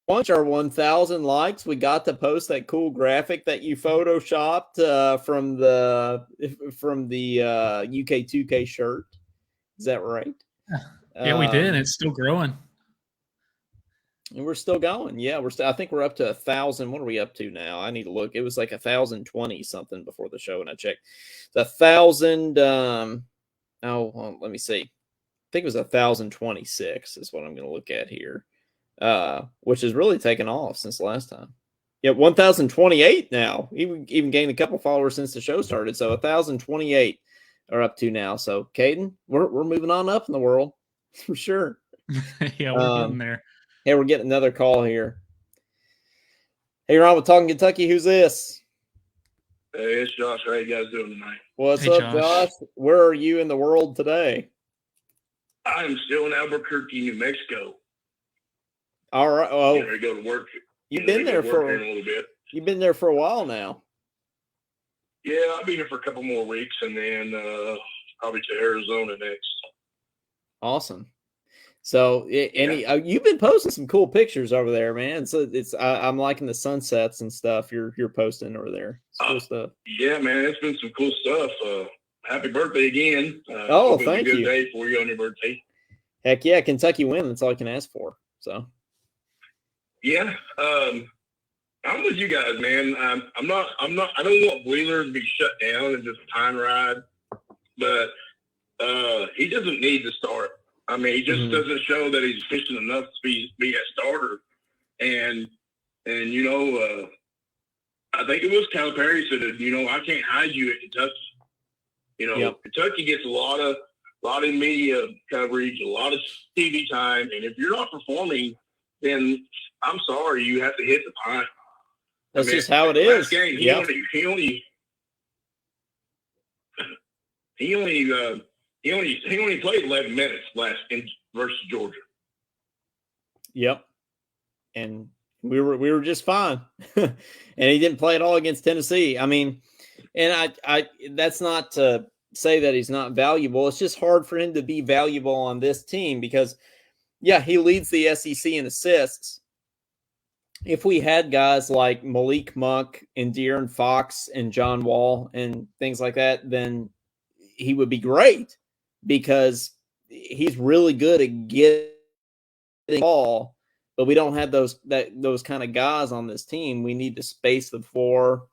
once our 1,000 likes, we got to post that cool graphic that you photoshopped from the UK 2K shirt. Is that right? Yeah, we did. It's still growing. And we're still going. Yeah, I think we're up to 1,000. What are we up to now? I need to look. It was like 1,020 something before the show, and I checked. The 1,000. Well, let me see. I think it was 1,026 is what I'm going to look at here. Which has really taken off since last time. Yeah, 1,028 now. Even gained a couple followers since the show started. So 1,028 are up to now. So Caden, we're moving on up in the world for sure. Yeah, we're getting there. Hey, we're getting another call here. Hey, you're on with Talkin Kentucky. Who's this? Hey, it's Josh. How you guys doing tonight? What's up, Josh? Where are you in the world today? I am still in Albuquerque, New Mexico. All right. Oh, I go to work. You've been there for a little bit. You've been there for a while now. Yeah, I'll be here for a couple more weeks, and then probably to Arizona next. Awesome. So, you've been posting some cool pictures over there, man. So I'm liking the sunsets and stuff you're posting over there. It's cool stuff. Yeah, man, it's been some cool stuff. Happy birthday again. Thank you. Good day for you on your birthday. Heck yeah, Kentucky win. That's all I can ask for. So. Yeah, I'm with you guys, man. I don't want Wheeler to be shut down and just time ride, but he doesn't need to start. I mean, he just doesn't show that he's efficient enough to be a starter. And I think it was Calipari said that, I can't hide you at Kentucky. Kentucky gets a lot of media coverage, a lot of TV time, and if you're not performing, then I'm sorry, you have to hit the pine. That's just how it is. Game, he only played 11 minutes versus Georgia. Yep. And we were just fine. And he didn't play at all against Tennessee. I mean, and I that's not to say that he's not valuable. It's just hard for him to be valuable on this team because he leads the SEC in assists. If we had guys like Malik Monk and De'Aaron Fox and John Wall and things like that, then he would be great because he's really good at getting the ball, but we don't have those kind of guys on this team. We need to space the floor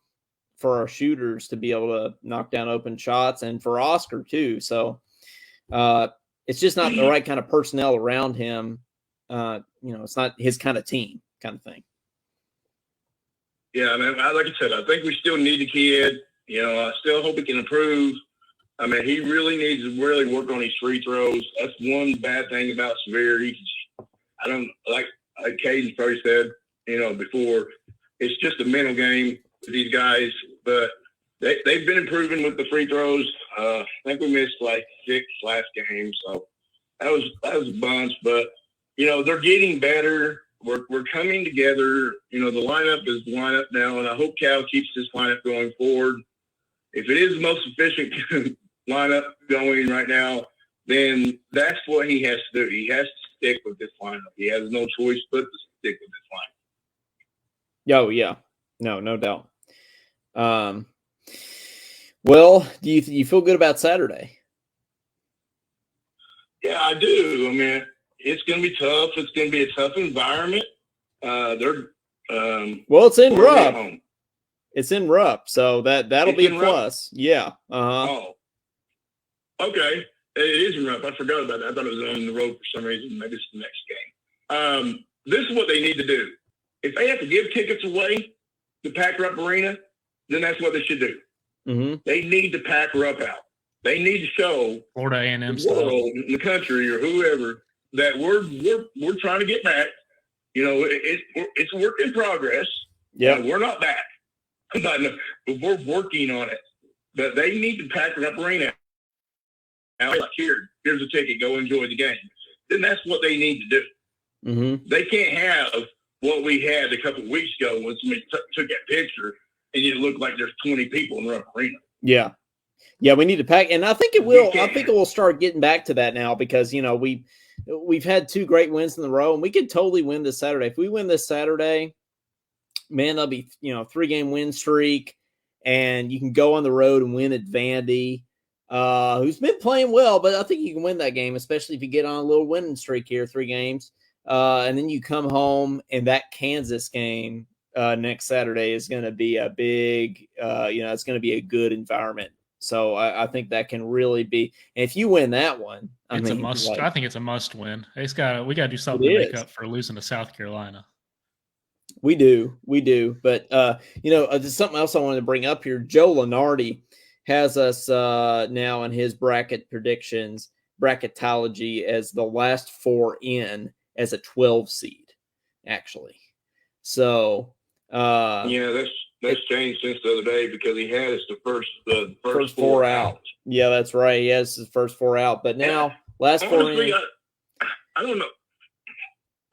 for our shooters to be able to knock down open shots and for Oscar too. So it's just not the right kind of personnel around him. It's not his kind of team kind of thing. Yeah, man, like I said, I think we still need the kid. I still hope he can improve. I mean, he really needs to really work on his free throws. That's one bad thing about Severe. I don't like Caden probably said, before, it's just a mental game for these guys. But they've been improving with the free throws. I think we missed like 6 last game, so that was a bunch. But they're getting better. We're coming together. The lineup is the lineup now, and I hope Cal keeps this lineup going forward. If it is the most efficient lineup going right now, then that's what he has to do. He has to stick with this lineup. He has no choice but to stick with this lineup. Oh, yeah. No doubt. Well, do you feel good about Saturday? Yeah, I do. I mean, it's going to be tough. It's going to be a tough environment. They're Well, it's in we're at Rupp. home. It's in Rupp, so that'll It's be a in Rupp? plus. Yeah. Oh, okay. It is in Rupp. I forgot about that. I thought it was on the road for some reason. Maybe it's the next game. This is what they need to do. If they have to give tickets away to pack Rupp Arena, then that's what they should do. Mm-hmm. They need to pack Rupp out. They need to show Florida A&M the style. world, the country, or whoever that we're trying to get back. You know, it's a work in progress. Yeah. We're not back, but we're working on it. But they need to pack Rupp Arena. Now, like, here's a ticket. Go enjoy the game. Then that's what they need to do. Mm-hmm. They can't have what we had a couple of weeks ago when somebody took that picture and it looked like there's 20 people in Rupp Arena. Yeah. Yeah, we need to pack, and I think it will. I think it will start getting back to that now because we've had 2 great wins in a row, and we could totally win this Saturday. If we win this Saturday, man, that'll be 3-game win streak, and you can go on the road and win at Vandy, who's been playing well. But I think you can win that game, especially if you get on a little winning streak here, 3 games, and then you come home, and that Kansas game next Saturday is going to be a big, it's going to be a good environment. So I think that can really be. And if you win that one, It's a must. I think it's a must win. We got to do something to make up for losing to South Carolina. We do. But there's something else I wanted to bring up here. Joe Lenardi has us now in his bracket predictions, bracketology, as the last 4 in as a 12 seed, actually. So that's changed since the other day because he had us the first 4 out. Yeah, that's right. He has his first 4 out, but now last 4 in. I don't know.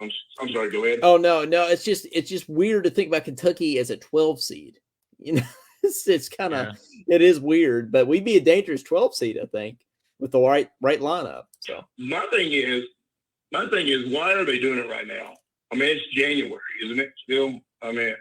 I'm sorry. Go ahead. Oh no, it's just weird to think about Kentucky as a 12 seed. It's kind of It is weird, but we'd be a dangerous 12 seed, I think, with the right lineup. So my thing is, why are they doing it right now? I mean, it's January, isn't it? Still, I mean,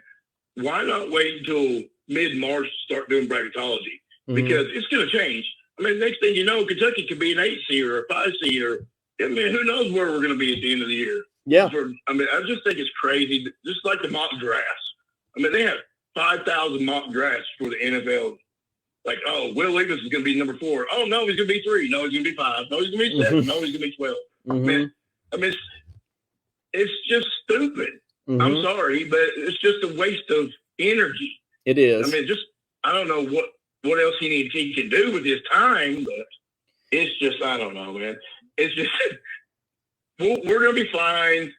why not wait until mid-March to start doing bracketology? Because it's going to change. I mean, next thing you know, Kentucky could be an 8 seed or a 5 seed, or who knows where we're going to be at the end of the year. Yeah. I just think it's crazy. Just like the mock drafts. I mean, they have 5,000 mock drafts for the NFL. Like, oh, Will Levis is going to be number 4. Oh, no, he's going to be 3. No, he's going to be 5. No, he's going to be 7. No, he's going to be 12. I mean, it's just stupid. I'm sorry, but it's just a waste of energy. It is. I mean, I don't know what else he can do with his time, but it's just, I don't know, man. It's just, we're going to be fine,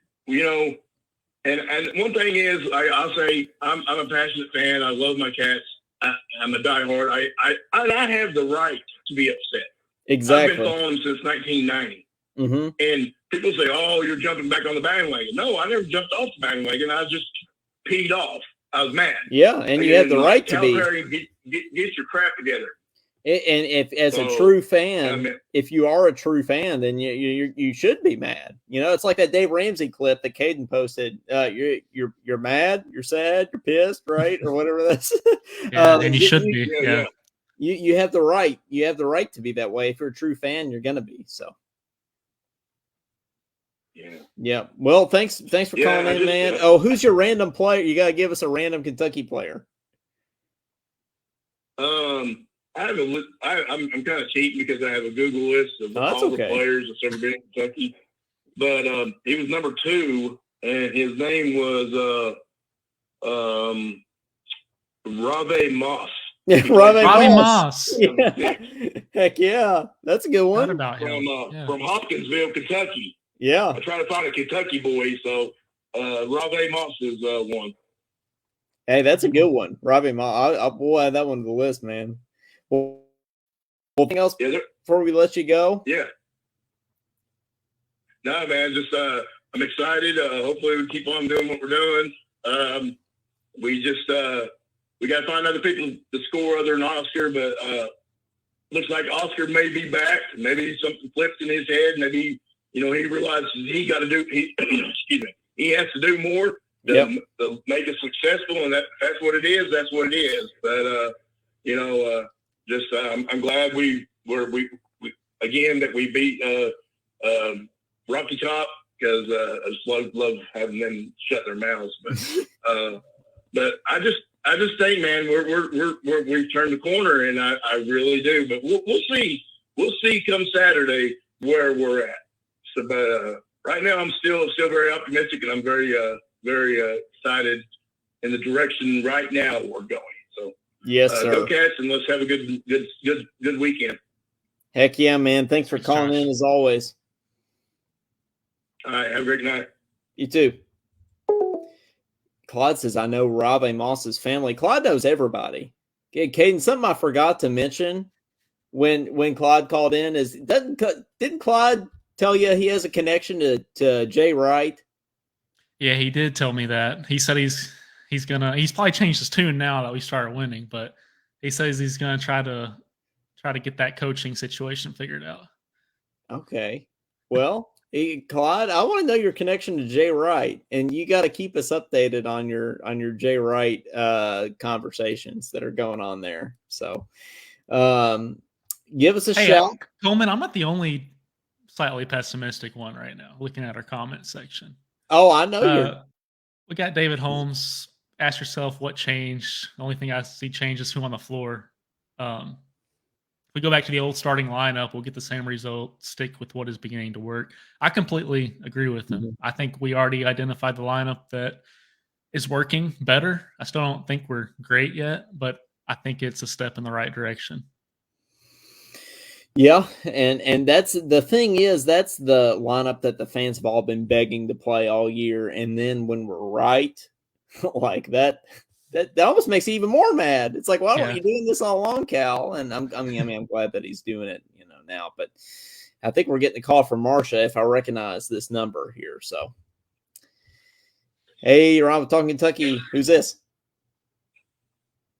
and one thing is, I'll say, I'm a passionate fan. I love my Cats. I'm a diehard. I have the right to be upset. Exactly. I've been following them since 1990. And people say, oh, you're jumping back on the bandwagon. No, I never jumped off the bandwagon. I just peed off. I was mad. Yeah, and you have the right to be. Get your crap together. And if, as a true fan, if you are a true fan, then you should be mad. It's like that Dave Ramsey clip that Caden posted. You're mad, you're sad, you're pissed, right, or whatever that's. And you should be. Yeah. You have the right. You have the right to be that way. If you're a true fan, you're gonna be. So. Yeah. Well, thanks for calling in, man. Who's your random player? You gotta give us a random Kentucky player. I'm kind of cheating because I have a Google list of all the players that's ever been in Kentucky. But he was number 2, and his name was Rave Moss. Rave Moss. Yeah. Heck yeah, that's a good one. From Hopkinsville, Kentucky. Yeah. I try to find a Kentucky boy, so Rave Moss is one. Hey, that's a good one. Rave Moss. We'll add that one to the list, man. Well, anything else before we let you go? Yeah. No, man, just I'm excited. Hopefully we keep on doing what we're doing. We just we got to find other people to score other than Oscar, but looks like Oscar may be back. Maybe something flipped in his head. Maybe he realizes he got to do. Excuse me. He has to do more to make it successful, and that's what it is. That's what it is. But I'm glad we again that we beat Rocky Top because I just love having them shut their mouths. But I just think, man, we've turned the corner, and I really do. But we'll see. We'll see come Saturday where we're at. So, but right now, I'm still very optimistic, and I'm very excited in the direction right now we're going. So, Yes, sir. Go Cats, and let's have a good weekend. Heck yeah, man. Thanks for Thanks, calling Josh. in as always. All right, have a great night. You too. Clyde says, I know Rob Amos's family. Clyde knows everybody. Okay, Caden, something I forgot to mention when Clyde called in is didn't Clyde tell you he has a connection to Jay Wright? Yeah, he did tell me that. He said he's probably changed his tune now that we started winning, but he says he's gonna try to get that coaching situation figured out. Okay. Well, Clyde, I want to know your connection to Jay Wright, and you got to keep us updated on your Jay Wright conversations that are going on there. So, give us a shout. Coleman, I'm not the only slightly pessimistic one right now. Looking at our comment section. Oh, I know We got David Holmes. Ask yourself what changed. The only thing I see change is who on the floor. If we go back to the old starting lineup, we'll get the same result. Stick with what is beginning to work. I completely agree with him. I think we already identified the lineup that is working better. I still don't think we're great yet, but I think it's a step in the right direction. Yeah, and that's the thing is that's the lineup that the fans have all been begging to play all year, and then when we're right, like that almost makes you even more mad. It's like, why weren't you doing this all along, Cal? And I'm glad that he's doing it, now. But I think we're getting a call from Marcia if I recognize this number here. So, hey, you're on with Talking Kentucky. Who's this?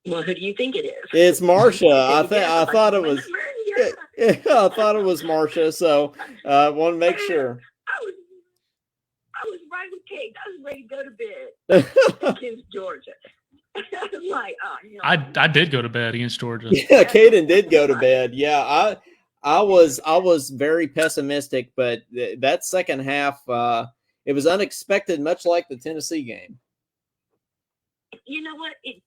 Well, who do you think it is? It's Marcia. I thought it was. Yeah, I thought it was Marcia. So, want to make sure. I was right with Kate. I was ready to go to bed against Georgia. I'm like, I did go to bed against Georgia. Yeah, Caden did go to bed. Yeah, I was very pessimistic, but that second half, it was unexpected, much like the Tennessee game. You know what? It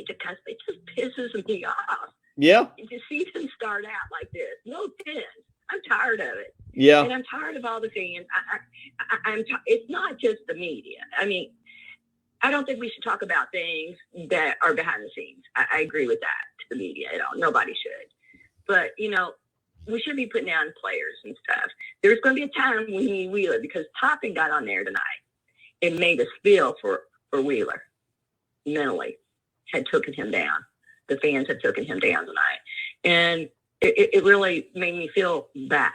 because it just pisses me off. Yeah. To see them start out like this, no offense. I'm tired of it. Yeah. And I'm tired of all the fans. It's not just the media. I mean, I don't think we should talk about things that are behind the scenes. I agree with that to the media at all. Nobody should. But, we should be putting down players and stuff. There's going to be a time we need Wheeler because Talkin got on there tonight and made a spiel for Wheeler mentally, had taken him down. The fans had taken him down tonight. And it really made me feel bad.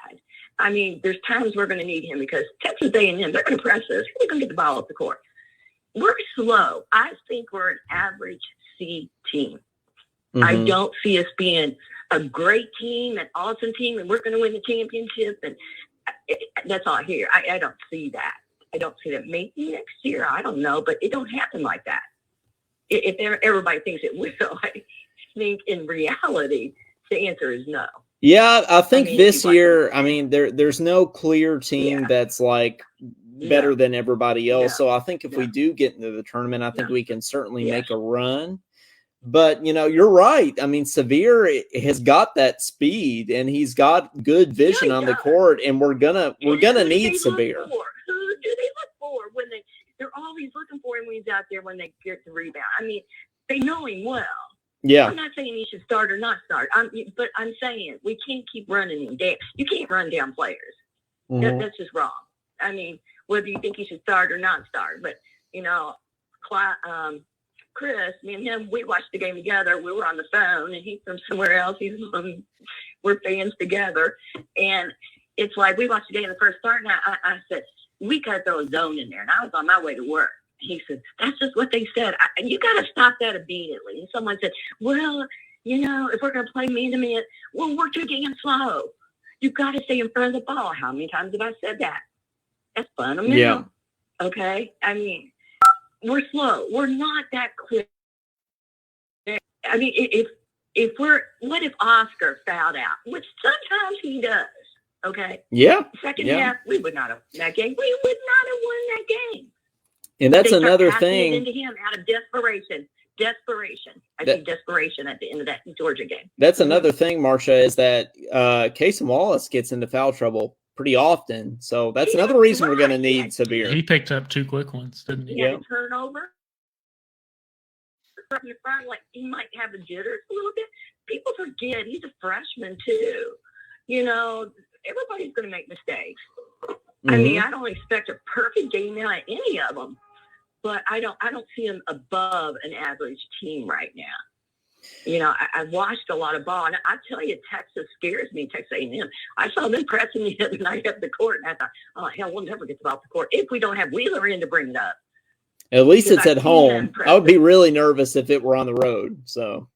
I mean, there's times we're going to need him because Texas A&M, they're going to press us. We're going to get the ball up the court. We're slow. I think we're an average C team. Mm-hmm. I don't see us being a great team, an awesome team, and we're going to win the championship. And that's all I hear. I don't see that. I don't see that. Maybe next year. I don't know, but it don't happen like that. If everybody thinks it will, I think in reality, the answer is no. Yeah, I think this year, there's no clear team that's like better than everybody else. So I think if we do get into the tournament, I think we can certainly make a run. But, you're right. I mean, Severe has got that speed and he's got good vision on the court, and we're gonna need Severe. Who do they look for when they're always looking for him when he's out there when they get the rebound? I mean, they know him well. Yeah. I'm not saying he should start or not start. But I'm saying we can't keep running him down. You can't run down players. Mm-hmm. That's just wrong. I mean, whether you think he should start or not start. But, Chris, me and him, we watched the game together. We were on the phone, and he's from somewhere else. We're fans together. And it's like we watched the game the first start, and I said, we got to throw a zone in there. And I was on my way to work. He said, that's just what they said. And you got to stop that immediately. And someone said, well, if we're going to play man-to-man, we're too damn slow. You got to stay in front of the ball. How many times have I said that? That's fundamental. Yeah. Okay? I mean, we're slow. We're not that quick. I mean, what if Oscar fouled out? Which sometimes he does. Okay. Yeah. Second Yeah. half, we would not have won that game. We would not have won that game. And that's They start another passing it thing. into him out of desperation. Desperation. I see desperation at the end of that Georgia game. That's another thing, Marcia, is that Casey Wallace gets into foul trouble pretty often. So that's another reason we're going to need Severe. He picked up 2 quick ones, didn't he? He had a turnover from the front, like he might have a jitters a little bit. People forget he's a freshman too. You know, everybody's going to make mistakes. Mm-hmm. I mean, I don't expect a perfect game out of any of them, but I don't see them above an average team right now. You know, I've watched a lot of ball, and I tell you, Texas scares me. Texas A&M. I saw them pressing the other night up the court, and I thought, oh hell, we'll never get off the court if we don't have Wheeler in to bring it up. At least Because it's at home. I would be really nervous if it were on the road. So.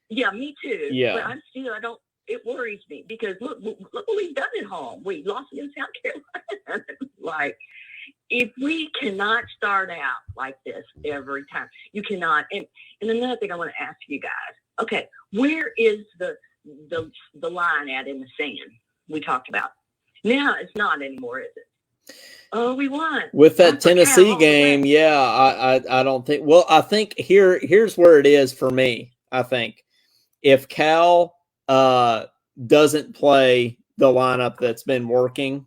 Yeah, me too. Yeah. But I'm still, it worries me because look what we've done at home. We lost against South Carolina. Like, if we cannot start out like this every time, you cannot. And another thing I want to ask you guys. Okay, where is the line at in the sand we talked about? Now it's not anymore, is it? Oh, we won. With that Tennessee game, yeah, I don't think. Well, I think here's where it is for me. I think if Cal doesn't play the lineup that's been working,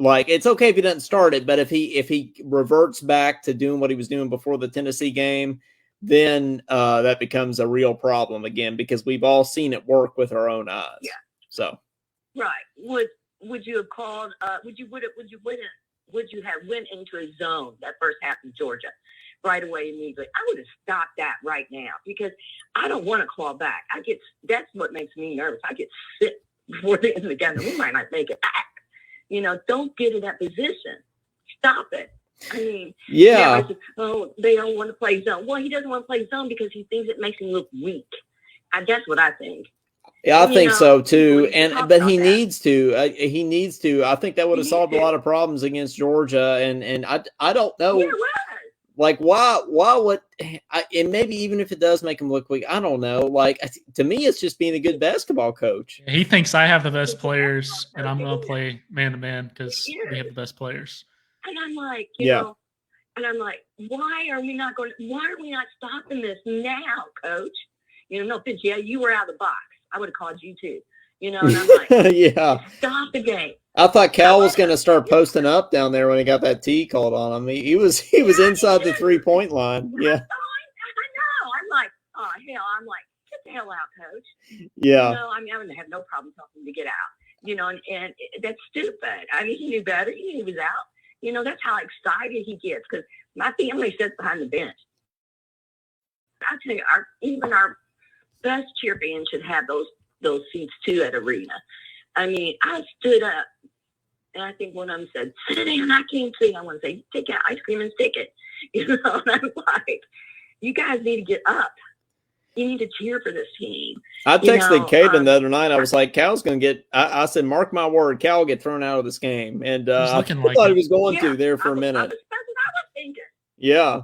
like it's okay if he doesn't start it, but if he reverts back to doing what he was doing before the Tennessee game, then that becomes a real problem again because we've all seen it work with our own eyes. Yeah. So. Right. Would you have called? Would you have went into a zone that first half in Georgia right away immediately? I would have stopped that right now because I don't want to claw back. That's what makes me nervous. I get sick before the end of the game. We might not make it back. You know, don't get in that position. Stop it. I mean, yeah. They don't want to play zone. Well, he doesn't want to play zone because he thinks it makes him look weak. That's what I think. Yeah, I think so too. But he needs to. He needs to. I think that would have solved a lot of problems against Georgia. And I don't know. Yeah, like why would and maybe even if it does make him look weak, I don't know. Like to me, it's just being a good basketball coach. He thinks I have the best players, and I'm going to play man to man because we have the best players. And I'm like, you know, and I'm like, why are we not stopping this now, Coach? You know, no, Fitz, yeah, you were out of the box. I would have called you too. You know, and I'm like, yeah, stop the game. I thought Cal was going to start posting up down there when he got that tee called on him. He was inside the 3-point line. Yeah. I know. I'm like, oh hell. I'm like, get the hell out, Coach. Yeah. You know, I mean, I would have no problem telling him to get out. You know, and that's stupid. I mean, he knew better. He knew he was out. You know, that's how excited he gets because my family sits behind the bench. I tell you, even our best cheer band should have those seats too at arena. I mean, I stood up, and I think one of them said, "Sit down, I can't see." I want to say, "Take out ice cream and stick it." You know, and I'm like, "You guys need to get up. You need to cheer for this team." I texted Caden the other night. I was like, "Cal's going to get." I said, "Mark my word, Cal will get thrown out of this game." And I thought he was going to there for a minute. That's what I was thinking. Yeah.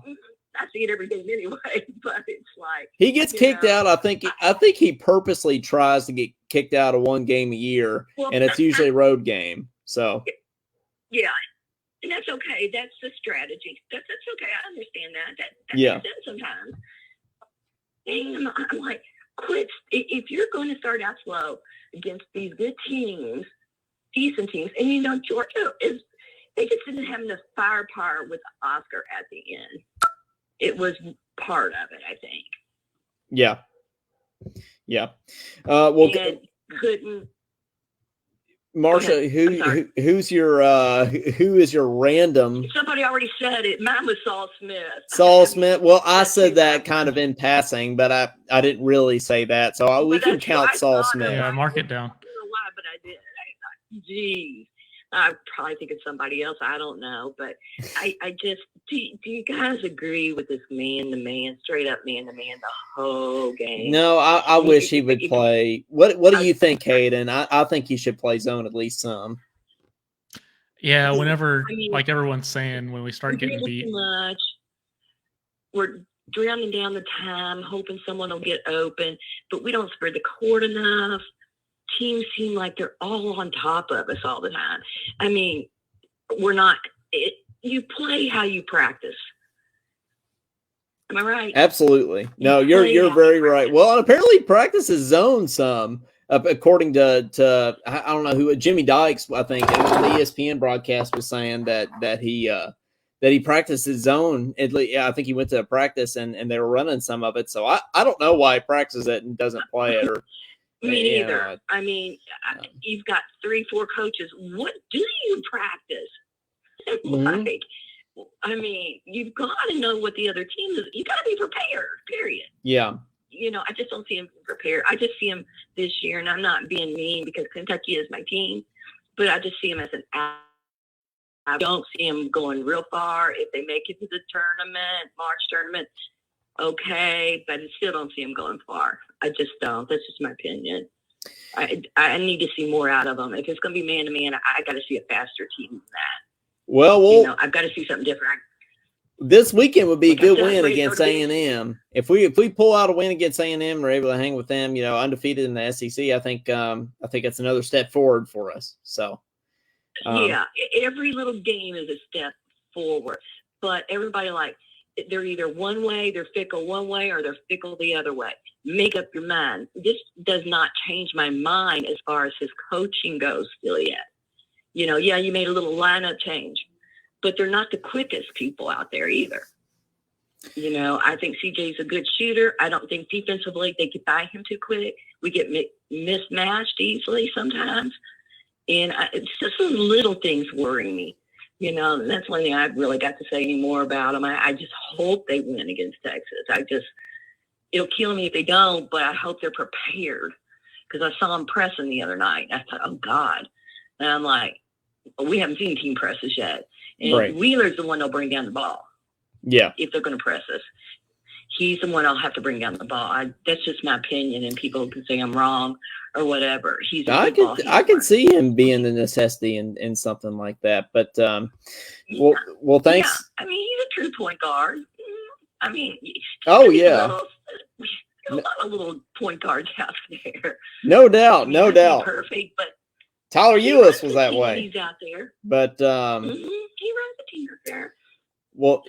I see it every game anyway, but it's like he gets kicked out. I think he purposely tries to get kicked out of one game a year, and it's usually a road game. So yeah, and that's okay. That's the strategy. That's okay. I understand that. That makes sense sometimes. And I'm like, quit. If you're going to start out slow against these good teams, decent teams, and you know Georgia they just didn't have enough firepower with Oscar at the end. It was part of it, I think. Yeah. Yeah. Well, couldn't. Marsha, who is your random? Somebody already said it. Mine was Saul Smith. Saul Smith. Well, I said that kind of in passing, but I didn't really say that. So we can count Saul Smith. Yeah, mark it down. I don't know why, but I did. I thought, geez. I probably think it's somebody else. I don't know, but I just do you guys agree with this man-to-man, straight up man-to-man the whole game? No, I wish he would play. What do you think, Hayden? I think he should play zone at least some. Yeah, whenever like everyone's saying, when we start getting beat, too much, we're drowning down the time, hoping someone will get open, but we don't spread the court enough. teams seem like they're all on top of us all the time. I mean, we're not. You play how you practice. Am I right? Absolutely. No, you're very right. Well, and apparently practice is zone some, according to I don't know who, Jimmy Dykes, I think, on the ESPN broadcast was saying that he practiced his zone. I think he went to a practice and they were running some of it. So I don't know why he practices it and doesn't play it. Or Me neither. I mean, you've got 3-4 coaches. What do you practice? Mhm. Like, I mean, you've got to know what the other team is. You got to be prepared, period. Yeah. You know, I just don't see him prepared. I just see him this year, and I'm not being mean because Kentucky is my team, but I just see him as an out. I don't see him going real far. If they make it to the tournament, March tournament, okay, but I still don't see him going far. I just don't. That's just my opinion. I need to see more out of him. If it's going to be man-to-man, I got to see a faster team than that. Well, I've got to see something different. this weekend would be a good win definitely against gonna be- A&M. If we pull out a win against A&M, we're able to hang with them, undefeated in the SEC. I think it's another step forward for us. So Yeah, every little game is a step forward, but everybody they're either one way, they're fickle one way, or they're fickle the other way. Make up your mind. This does not change my mind as far as his coaching goes still yet. Yeah, you made a little lineup change, but they're not the quickest people out there either. I think CJ's a good shooter. I don't think defensively they could buy him too quick. We get mismatched easily sometimes. And it's just those little things worrying me. And that's one thing I've really got to say anymore about them. I just hope they win against Texas. It'll kill me if they don't, but I hope they're prepared. Because I saw them pressing the other night. I thought, oh, God. And I'm like, we haven't seen team presses yet. And Right. Wheeler's the one that'll bring down the ball. Yeah. If they're going to press us. He's the one I'll have to bring down the ball. That's just my opinion, and people can say I'm wrong or whatever. He's I can see him being the necessity in something like that. But well, thanks. Yeah, I mean, he's a true point guard. I mean, Oh yeah, a lot of little point guards out there. no doubt, I mean, no he's doubt. perfect, but Tyler he Eulis runs was the that team. way. He's out there. But He runs the team out there. well.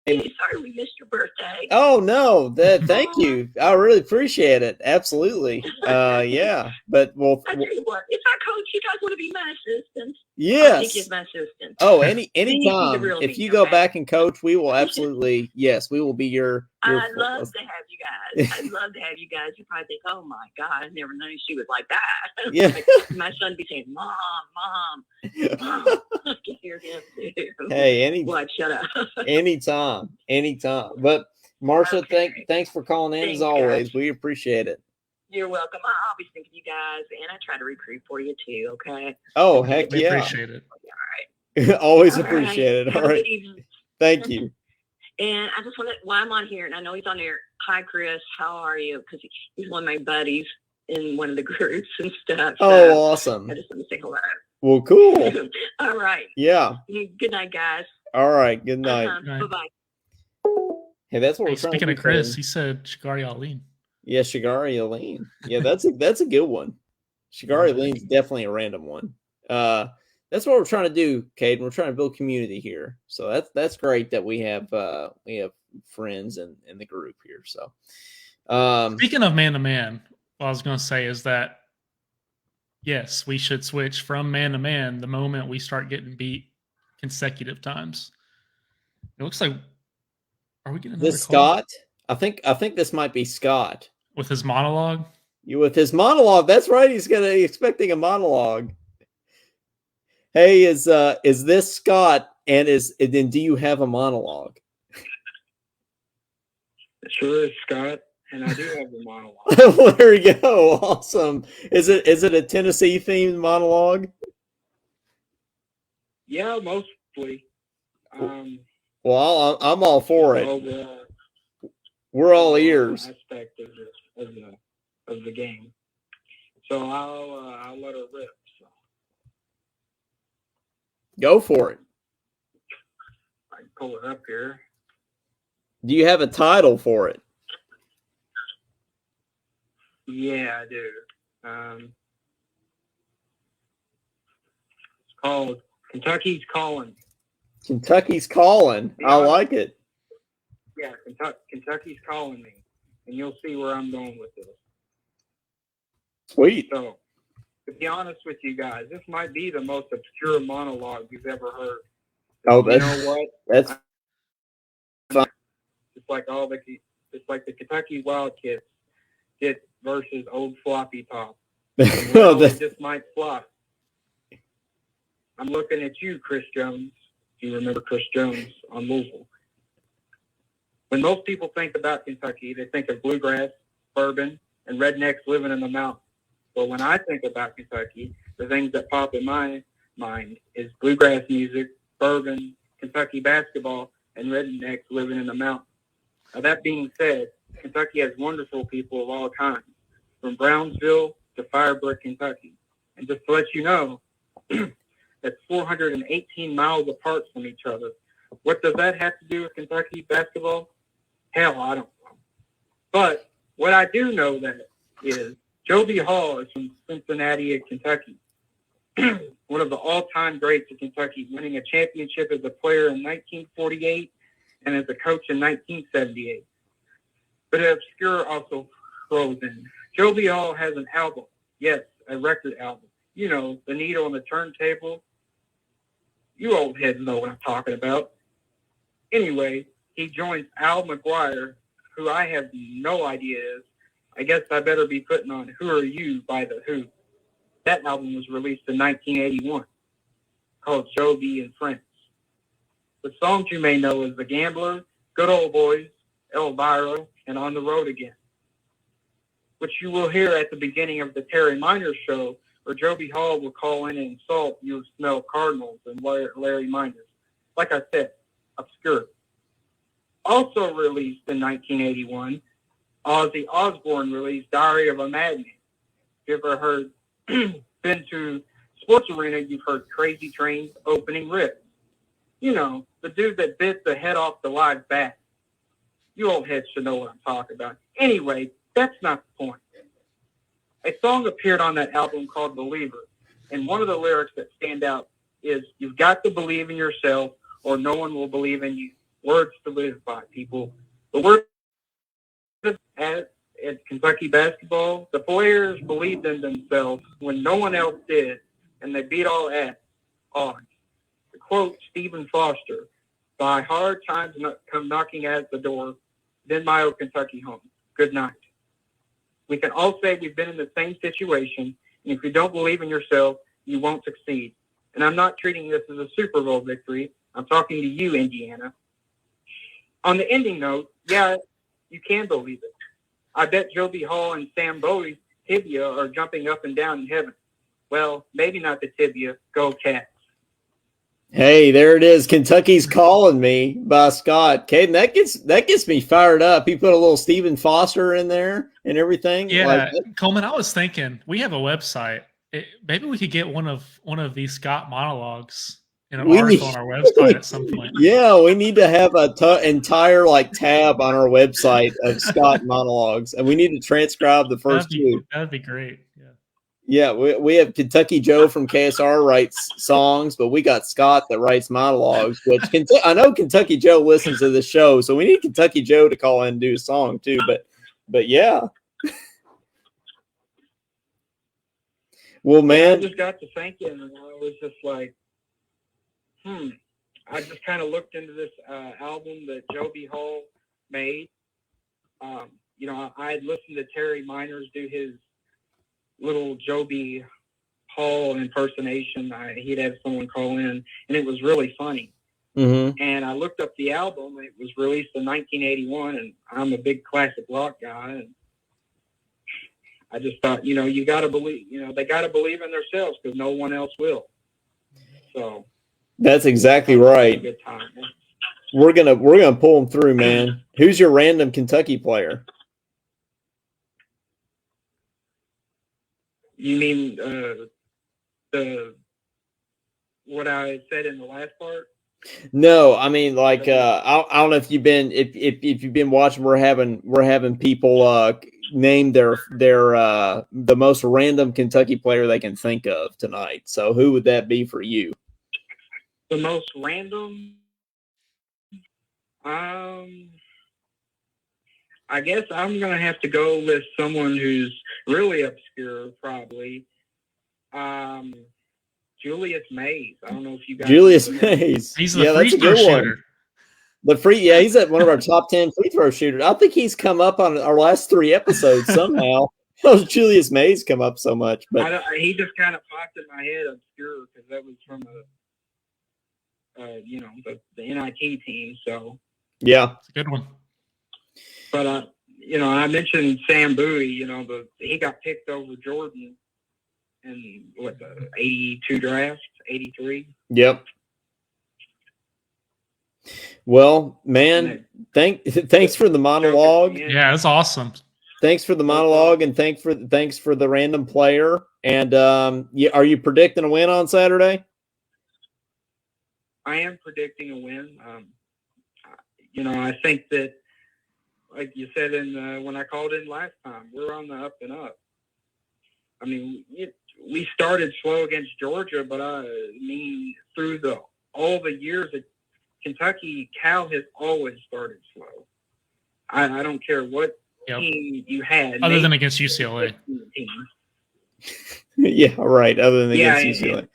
Sorry, we missed your birthday. Oh no! Thank you. I really appreciate it. Absolutely. Yeah. But I tell you what, if I coach, you guys want to be my assistant? I'll take you yes. as my assistant. Oh, Then you see the anytime. real If me, you go okay? back and coach, we will absolutely. Yes, we will be your. I'd love to have you guys. I'd love to have you guys. You probably think, oh my God, I never knew she was like that. Yeah. My son be saying, Mom. I can hear him too. Hey, What? Shut up. anytime. But Marsha, Okay. thanks for calling in Thanks, as always. guys. We appreciate it. You're welcome. I always think of you guys, and I try to recruit for you too. Okay. Oh, heck We yeah. appreciate it. Always All right. appreciate it. Have All a right. good evening. Thank you. And I just want to, while I'm on here, and I know he's on there. Hi, Chris. How are you? Because he's one of my buddies in one of the groups and stuff. Oh, So awesome. I just want to say hello. Well, cool. All right. Yeah. Good night, guys. All right. Good night. Night. Bye-bye. Hey, that's what Hey, we're trying speaking to of do, Chris, Kevin. he said Shigari Aline. Yeah, Shigari Aline. Yeah, that's a good one. Shigari Aline's definitely a random one. That's what we're trying to do, Caden. We're trying to build community here. So that's great that we have friends in the group here. So Speaking of man-to-man, what I was going to say is that, yes, we should switch from man-to-man the moment we start getting beat consecutive times. It looks like, are we getting another this call Scott, I think this might be Scott. with his monologue? With his monologue. That's right. He's expecting a monologue. Hey, is this Scott? And then do you have a monologue? It sure is, Scott, and I do have a monologue. Well, there we go. Awesome. Is it a Tennessee themed monologue? Yeah, mostly. Well, I'm all for it. We're all ears. Aspect of the game. So I'll let her rip. So. Go for it. I can pull it up here. Do you have a title for it? Yeah, I do. It's called Kentucky's Calling. Kentucky's calling. I like it. Yeah, Kentucky's calling me, and you'll see where I'm going with this. Sweet. So, to be honest with you guys, this might be the most obscure monologue you've ever heard. Oh, you know what? That's fun. It's like the Kentucky Wildcats did versus old floppy top. Well, They just might flop. I'm looking at you, Chris Jones. You remember Chris Jones on Louisville. When most people think about Kentucky, they think of bluegrass, bourbon, and rednecks living in the mountains. But when I think about Kentucky, the things that pop in my mind is bluegrass music, bourbon, Kentucky basketball, and rednecks living in the mountains. Now, that being said, Kentucky has wonderful people of all kinds, from Brownsville to Firebrook, Kentucky. And just to let you know, that's 418 miles apart from each other. What does that have to do with Kentucky basketball? Hell, I don't know. But what I do know that is Joby Hall is from Cincinnati, Kentucky. One of the all-time greats of Kentucky, winning a championship as a player in 1948 and as a coach in 1978. But obscure also throws in. Joby Hall has an album. Yes, a record album. You know, the needle on the turntable. You old heads know what I'm talking about. Anyway, he joins Al McGuire, who I have no idea is. I guess I better be putting on Who Are You by The Who. That album was released in 1981, called Joby and Friends. The songs you may know is The Gambler, Good Old Boys, Elvira, and On the Road Again, which you will hear at the beginning of the Terry Minor show, where Joby Hall will call in and insult You Smell Cardinals and Larry Miners. Like I said, obscure. Also released in 1981, Ozzy Osbourne released Diary of a Madman. If you ever heard, been to sports arena, you've heard Crazy Train's opening riff. You know, the dude that bit the head off the live bat. You old heads should know what I'm talking about. Anyway, that's not the point. A song appeared on that album called Believer, and one of the lyrics that stand out is, "You've got to believe in yourself or no one will believe in you." Words to live by, people. The words at Kentucky basketball, the players believed in themselves when no one else did, and they beat all odds. To quote Stephen Foster, "By hard times come knocking at the door, then my old Kentucky home. Good night." We can all say we've been in the same situation, and if you don't believe in yourself, you won't succeed. And I'm not treating this as a Super Bowl victory. I'm talking to you, Indiana. On the ending note, yeah, you can believe it. I bet Joby Hall and Sam Bodie's tibia are jumping up and down in heaven. Well, maybe not the tibia. Go Cats. Hey, there it is. Kentucky's Calling Me by Scott. Caden, that gets me fired up. He put a little Stephen Foster in there and everything. Yeah, Coleman, I was thinking we have a website. Maybe we could get one of these Scott monologues in an article on our website at some point. Yeah, we need to have a entire tab on our website of Scott monologues, and we need to transcribe the first two. That'd be great. Yeah, we have Kentucky Joe from KSR writes songs, but we got Scott that writes monologues, which I know Kentucky Joe listens to the show, so we need Kentucky Joe to call in and do a song too. But yeah. Well, man. I just got to thinking, and I was just like, I just kind of looked into this album that Joby Hall made. You know, I had listened to Terry Miners do his little Joby Hall impersonation. He'd have someone call in, and it was really funny. Mm-hmm. And I looked up the album. It was released in 1981, and I'm a big classic rock guy. And I just thought, you know, you got to believe, you know, they got to believe in themselves because no one else will. So that's exactly right. Good time. We're gonna pull them through, man. Who's your random Kentucky player? You mean the what I said in the last part? No, I mean like I don't know if you've been if you've been watching. We're having people name their the most random Kentucky player they can think of tonight. So who would that be for you? The most random? I guess I'm going to have to go with someone who's really obscure, probably. Julius Mays. I don't know if you guys Julius know him. Mays. He's the free throw shooter. He's at one of our top 10 free throw shooters. I think he's come up on our last 3 episodes somehow. How does Julius Mays come up so much? But he just kind of popped in my head, obscure, because that was from the NIT team. So yeah, it's a good one. But I mentioned Sam Bowie. He got picked over Jordan in the 82 draft, 83. Yep. Well, man, thanks for the monologue. Yeah, that's awesome. Thanks for the monologue, and thanks for the random player. And are you predicting a win on Saturday? I am predicting a win. I think that, like you said when I called in last time, we're on the up and up. I mean, we started slow against Georgia, but through all the years at Kentucky, Cal has always started slow. I don't care what team you had, other than against UCLA. Yeah, right. Other than against UCLA.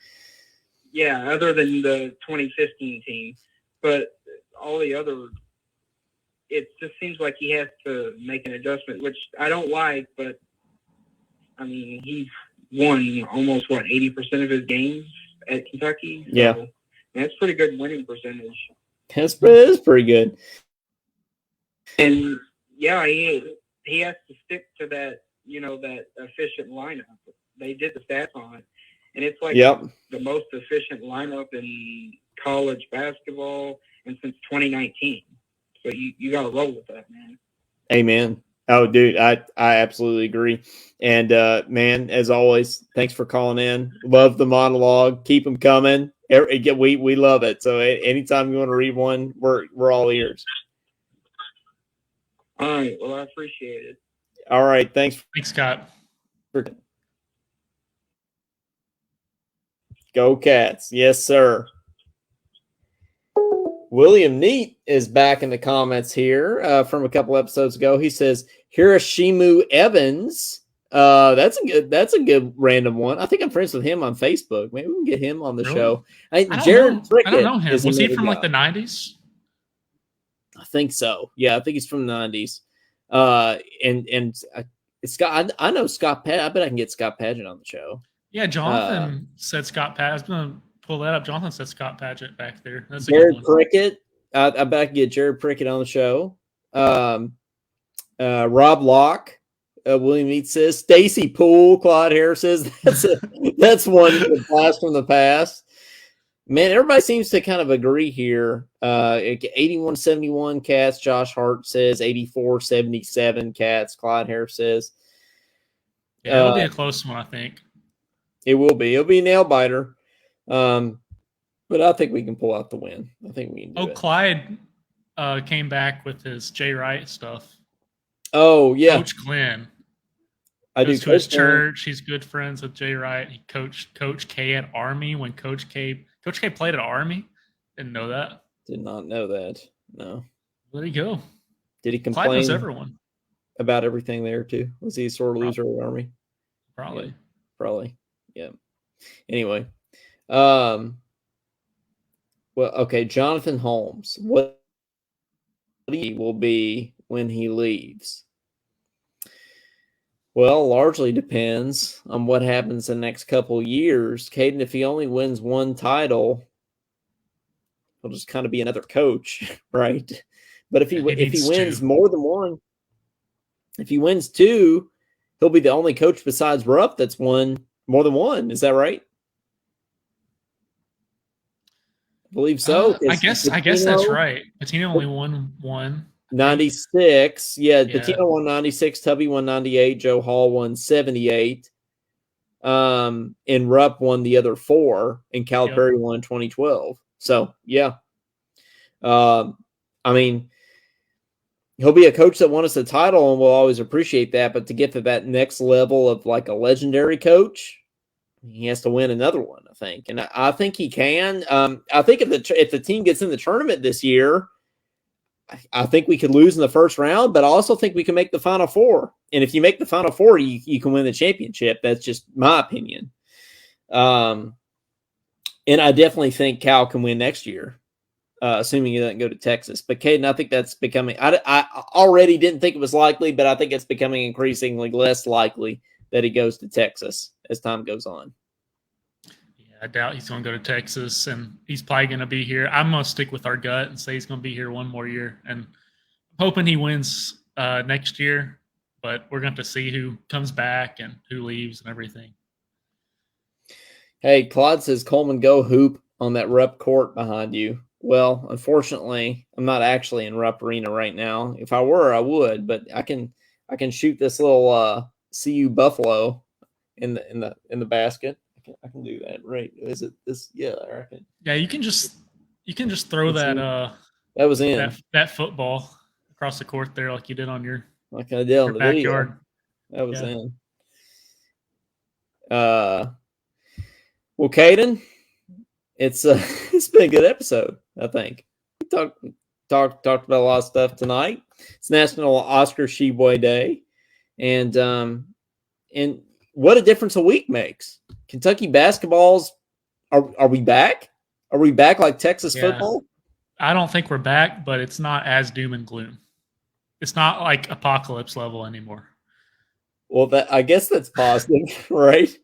Yeah, other than the 2015 team, but all the other. It just seems like he has to make an adjustment, which I don't like, but I mean, he's won almost 80% of his games at Kentucky. So yeah, that's pretty good winning percentage. That's pretty good. And yeah, he has to stick to that, that efficient lineup. They did the stats on it, and it's like the most efficient lineup in college basketball and since 2019. So you got to roll with that, man. Amen. Oh, dude, I absolutely agree. And man, as always, thanks for calling in. Love the monologue. Keep them coming. We love it. So anytime you want to read one, we're all ears. All right. Well, I appreciate it. All right. Thanks, Scott. Go Cats. Yes, sir. William Neat is back in the comments here from a couple episodes ago. He says Hiroshima Evans. That's a good random one. I think I'm friends with him on Facebook. Maybe we can get him on the show. Jared Prickett. I don't know him. Was he from guy. like the 90s? I think so. Yeah, I think he's from the 90s. And Scott. I know Scott Pat. I bet I can get Scott Padgett on the show. Yeah, Jonathan said Scott Padgett. I was going to pull that up. Jonathan said Scott Padgett back there. That's a Jared good one. Prickett. I bet I can get Jared Prickett on the show. Rob Locke. William Eats says Stacy Poole. Claude Harris says that's one blast from the past. Man, everybody seems to kind of agree here. 81-71 Cats. Josh Hart says 84-77 Cats. Claude Harris says. Yeah, it'll be a close one, I think. It will be. It'll be a nail biter. But I think we can pull out the win. I think we can do it. Clyde came back with his Jay Wright stuff. Oh, yeah. Coach Glenn. I goes do. To his church. He's good friends with Jay Wright. He coached Coach K at Army when Coach K played at Army. Didn't know that. Did not know that. No. There you go. Did he Clyde knows complain everyone about everything there too? Was he a sore loser at Army? Probably. Yeah, probably. Yeah. Anyway. Well, okay. Jonathan Holmes. What he will be when he leaves? Well, largely depends on what happens in the next couple of years. Caden, if he only wins one title, he'll just kind of be another coach, right? But if he wins more than one, if he wins two, he'll be the only coach besides Rupp that's won more than one. Is that right? I believe so. I guess that's right. Patino only won one. 96. Yeah, Patino won 96, Tubby won 98, Joe Hall won 78. And Rupp won the other four, and Calipari won in 2012. So, yeah. I mean, he'll be a coach that won us a title, and we'll always appreciate that. But to get to that next level of like a legendary coach, he has to win another one, I think, and I think he can. I think if the team gets in the tournament this year, I think we could lose in the first round, but I also think we can make the Final Four. And if you make the Final Four, you can win the championship. That's just my opinion. And I definitely think Cal can win next year, assuming he doesn't go to Texas. But Caden, I think that's becoming. I already didn't think it was likely, but I think it's becoming increasingly less likely that he goes to Texas as time goes on. Yeah, I doubt he's going to go to Texas, and he's probably going to be here. I'm going to stick with our gut and say he's going to be here one more year, and I'm hoping he wins next year. But we're going to have to see who comes back and who leaves and everything. Hey, Claude says Coleman go hoop on that Rupp court behind you. Well, unfortunately, I'm not actually in Rupp Arena right now. If I were, I would, but I can shoot this little CU Buffalo in the basket. I can do that, right? Is it this? Yeah, I reckon. Yeah, you can just throw that that was in that football across the court there like you did on your like I did on the backyard. Video. That was in. Well, Caden, it's been a good episode, I think. We talked about a lot of stuff tonight. It's National Oscar Sheboy Day, and what a difference a week makes. Kentucky basketball's are we back? Are we back like Texas football? I don't think we're back, but it's not as doom and gloom. It's not like apocalypse level anymore. Well, I guess that's positive, right?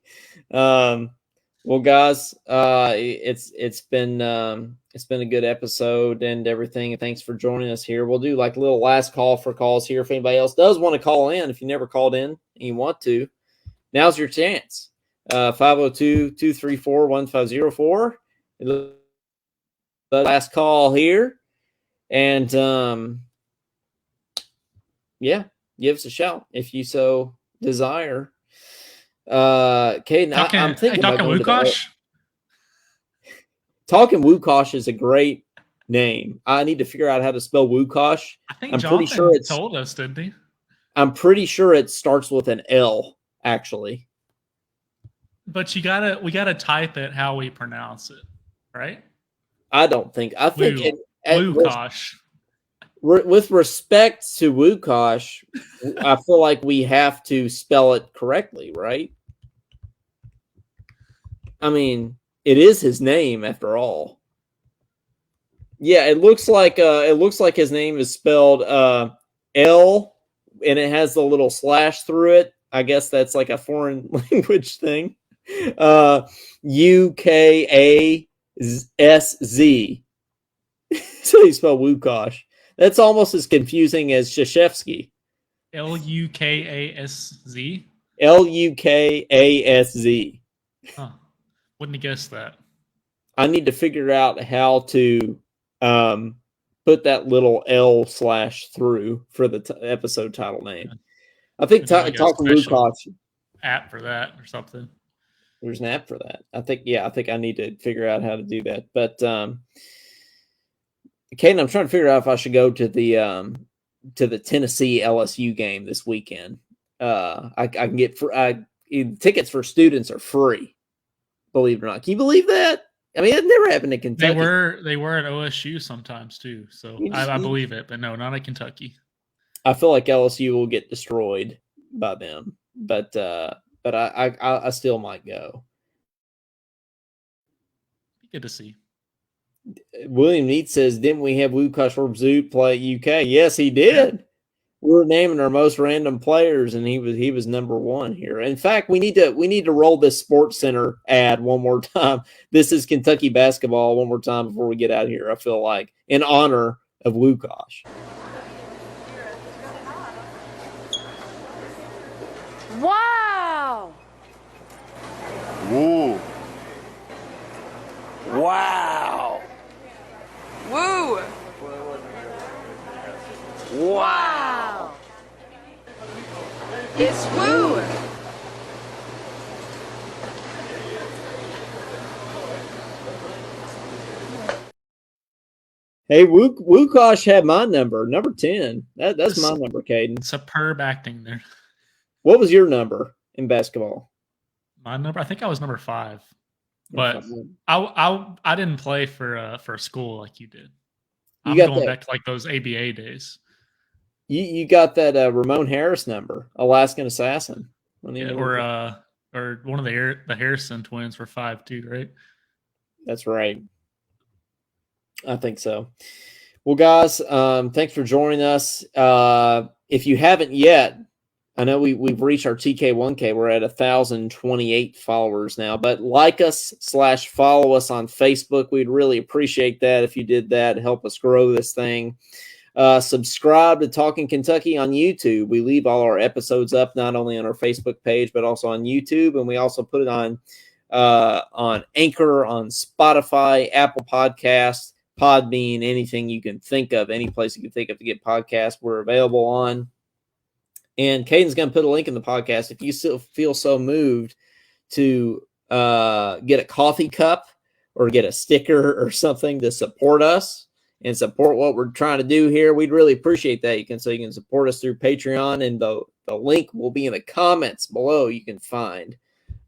Well, guys, it's been a good episode and everything. Thanks for joining us here. We'll do like a little last call for calls here. If anybody else does want to call in, if you never called in and you want to, now's your chance. 502-234-1504. The last call here, and give us a shout if you so desire. Caden, I'm thinking about going Łukasz. Talkin Łukasz is a great name. I need to figure out how to spell Łukasz. I think I'm Jonathan pretty sure it's told us, didn't he? I'm pretty sure it starts with an L, actually. But we gotta type it how we pronounce it, right? I think Łukasz. With respect to Łukasz, I feel like we have to spell it correctly, right? I mean, it is his name after all. Yeah, it looks like his name is spelled L, and it has the little slash through it. I guess that's like a foreign language thing. UKASZ. So you spell Łukasz. That's almost as confusing as Krzyzewski. Lukaszz. Lukaszz. Huh. Wouldn't have guessed that. I need to figure out how to put that little L / through for the episode title name. I think Talkin Łukasz app for that or something. There's an app for that. I think I need to figure out how to do that. But Caden, I'm trying to figure out if I should go to the Tennessee LSU game this weekend. I can get tickets for students are free. Believe it or not, can you believe that? I mean, it never happened in Kentucky. They were at OSU sometimes too, so I believe it, but no, not at Kentucky. I feel like LSU will get destroyed by them, but I still might go. Good to see. William Neat says, didn't we have Łukasz Zoot play at UK? Yes, he did. Yeah. We were naming our most random players, and he was number one here. In fact, we need to roll this Sports Center ad one more time. This is Kentucky basketball one more time before we get out of here. I feel like in honor of Łukasz. Wow! Woo! Wow! Woo! Wow! It's woo! Hey, Łukasz had my number 10. That's my number, Caden. Superb acting there. What was your number in basketball? My number, I think I was number 5, but I didn't play for school like you did. I'm going back to like those ABA days. You got that Ramon Harris number, Alaskan Assassin. Yeah, or one of the Harrison twins were 5 too, right? That's right. I think so. Well, guys, thanks for joining us. If you haven't yet, I know we've reached our TK1K. We're at 1,028 followers now, but like us / follow us on Facebook. We'd really appreciate that if you did that to help us grow this thing. Subscribe to Talkin Kentucky on YouTube. We leave all our episodes up, not only on our Facebook page, but also on YouTube. And we also put it on Anchor, on Spotify, Apple Podcasts, Podbean, anything you can think of, any place you can think of to get podcasts, we're available on. And Caden's going to put a link in the podcast. If you still feel so moved to get a coffee cup or get a sticker or something to support us and support what we're trying to do here, we'd really appreciate that. You can support us through Patreon, and the link will be in the comments below. You can find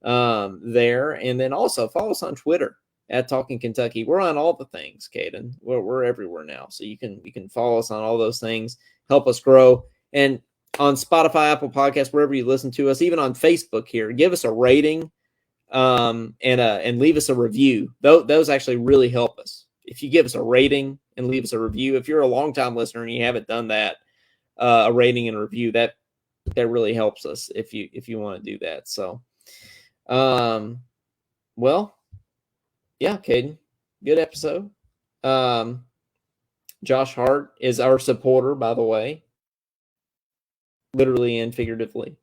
there, and then also follow us on Twitter at Talkin Kentucky. We're on all the things, Caden. We're everywhere now, so you can follow us on all those things. Help us grow, and on Spotify, Apple Podcasts, wherever you listen to us, even on Facebook here, give us a rating and leave us a review. Those actually really help us. If you give us a rating and leave us a review, if you're a longtime listener and you haven't done that, a rating and a review, that really helps us if you want to do that. So, well, yeah, Caden, good episode. Josh Hart is our supporter, by the way, literally and figuratively.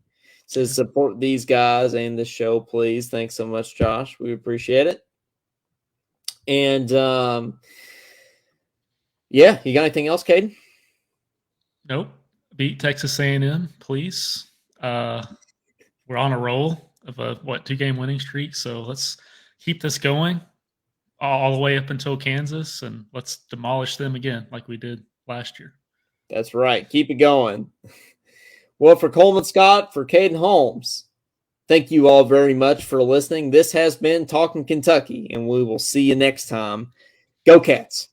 Says support these guys and the show, please. Thanks so much, Josh. We appreciate it. And yeah, you got anything else, Caden? Nope. Beat Texas A&M, please. We're on a roll of a 2-game winning streak, so let's keep this going all the way up until Kansas, and let's demolish them again like we did last year. That's right. Keep it going. Well, for Coleman Scott, for Caden Holmes, thank you all very much for listening. This has been Talkin Kentucky, and we will see you next time. Go Cats.